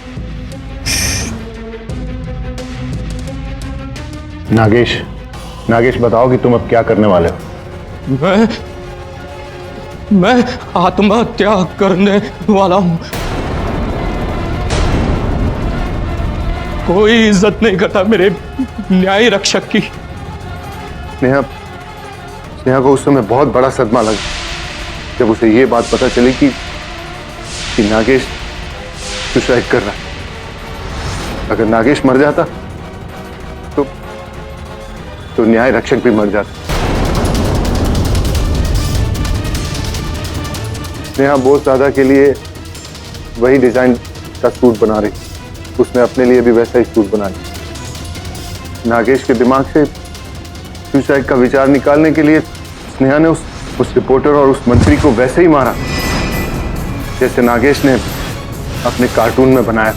नागेश बताओ कि तुम अब क्या करने वाले हो? मैं आत्महत्या करने वाला हूं। कोई इज्जत नहीं करता मेरे न्याय रक्षक की। स्नेहा को उस समय बहुत बड़ा सदमा लगा जब उसे ये बात पता चली कि नागेश सुसाइड कर रहा है। अगर नागेश मर जाता तो न्याय रक्षक भी मर जाता। स्नेहा बोस दादा के लिए वही डिजाइन का सूट बना रही, उसने अपने लिए भी वैसा ही सूट बना लिया। नागेश के दिमाग से सुसाइड का विचार निकालने के लिए स्नेहा ने उस रिपोर्टर और उस मंत्री को वैसे ही मारा जैसे नागेश ने अपने कार्टून में बनाया।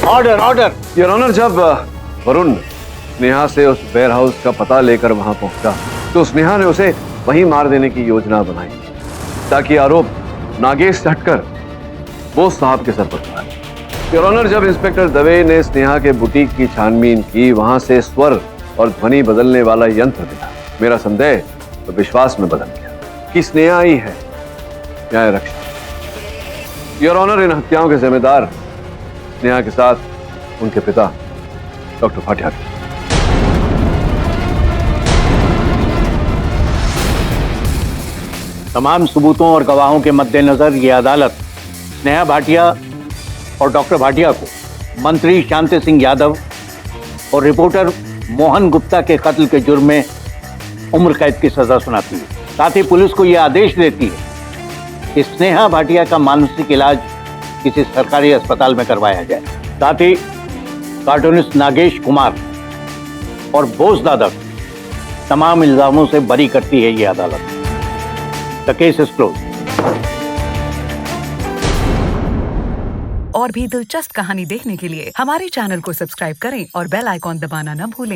ऑर्डर योर ऑनर, जब वरुण स्नेहा से उस वेयर हाउस का पता लेकर वहां पहुंचा तो स्नेहा ने उसे वहीं मार देने की योजना बनाई ताकि आरोप नागेश से हटकर बोस साहब के सर पर पड़ा। योर ऑनर, जब इंस्पेक्टर दवे ने स्नेहा के बुटीक की छानबीन की, वहां से स्वर और ध्वनि बदलने वाला यंत्र मिला, मेरा संदेह तो विश्वास में बदल गया कि स्नेहा ही है न्याय रक्षक। योर ऑनर, इन हत्याओं के जिम्मेदार स्नेहा के साथ उनके पिता डॉक्टर भाटिया। तमाम सबूतों और गवाहों के मद्देनजर ये अदालत स्नेहा भाटिया और डॉक्टर भाटिया को मंत्री शांति सिंह यादव और रिपोर्टर मोहन गुप्ता के कत्ल के जुर्म में उम्र कैद की सजा सुनाती है। साथ ही पुलिस को यह आदेश देती है कि स्नेहा भाटिया का मानसिक इलाज किसी सरकारी अस्पताल में करवाया जाए। साथ ही कार्टूनिस्ट नागेश कुमार और बोस दादा को तमाम इल्जामों से बरी करती है ये अदालत। The case is close. और भी दिलचस्प कहानी देखने के लिए हमारे चैनल को सब्सक्राइब करें और बेल आइकॉन दबाना न भूलें।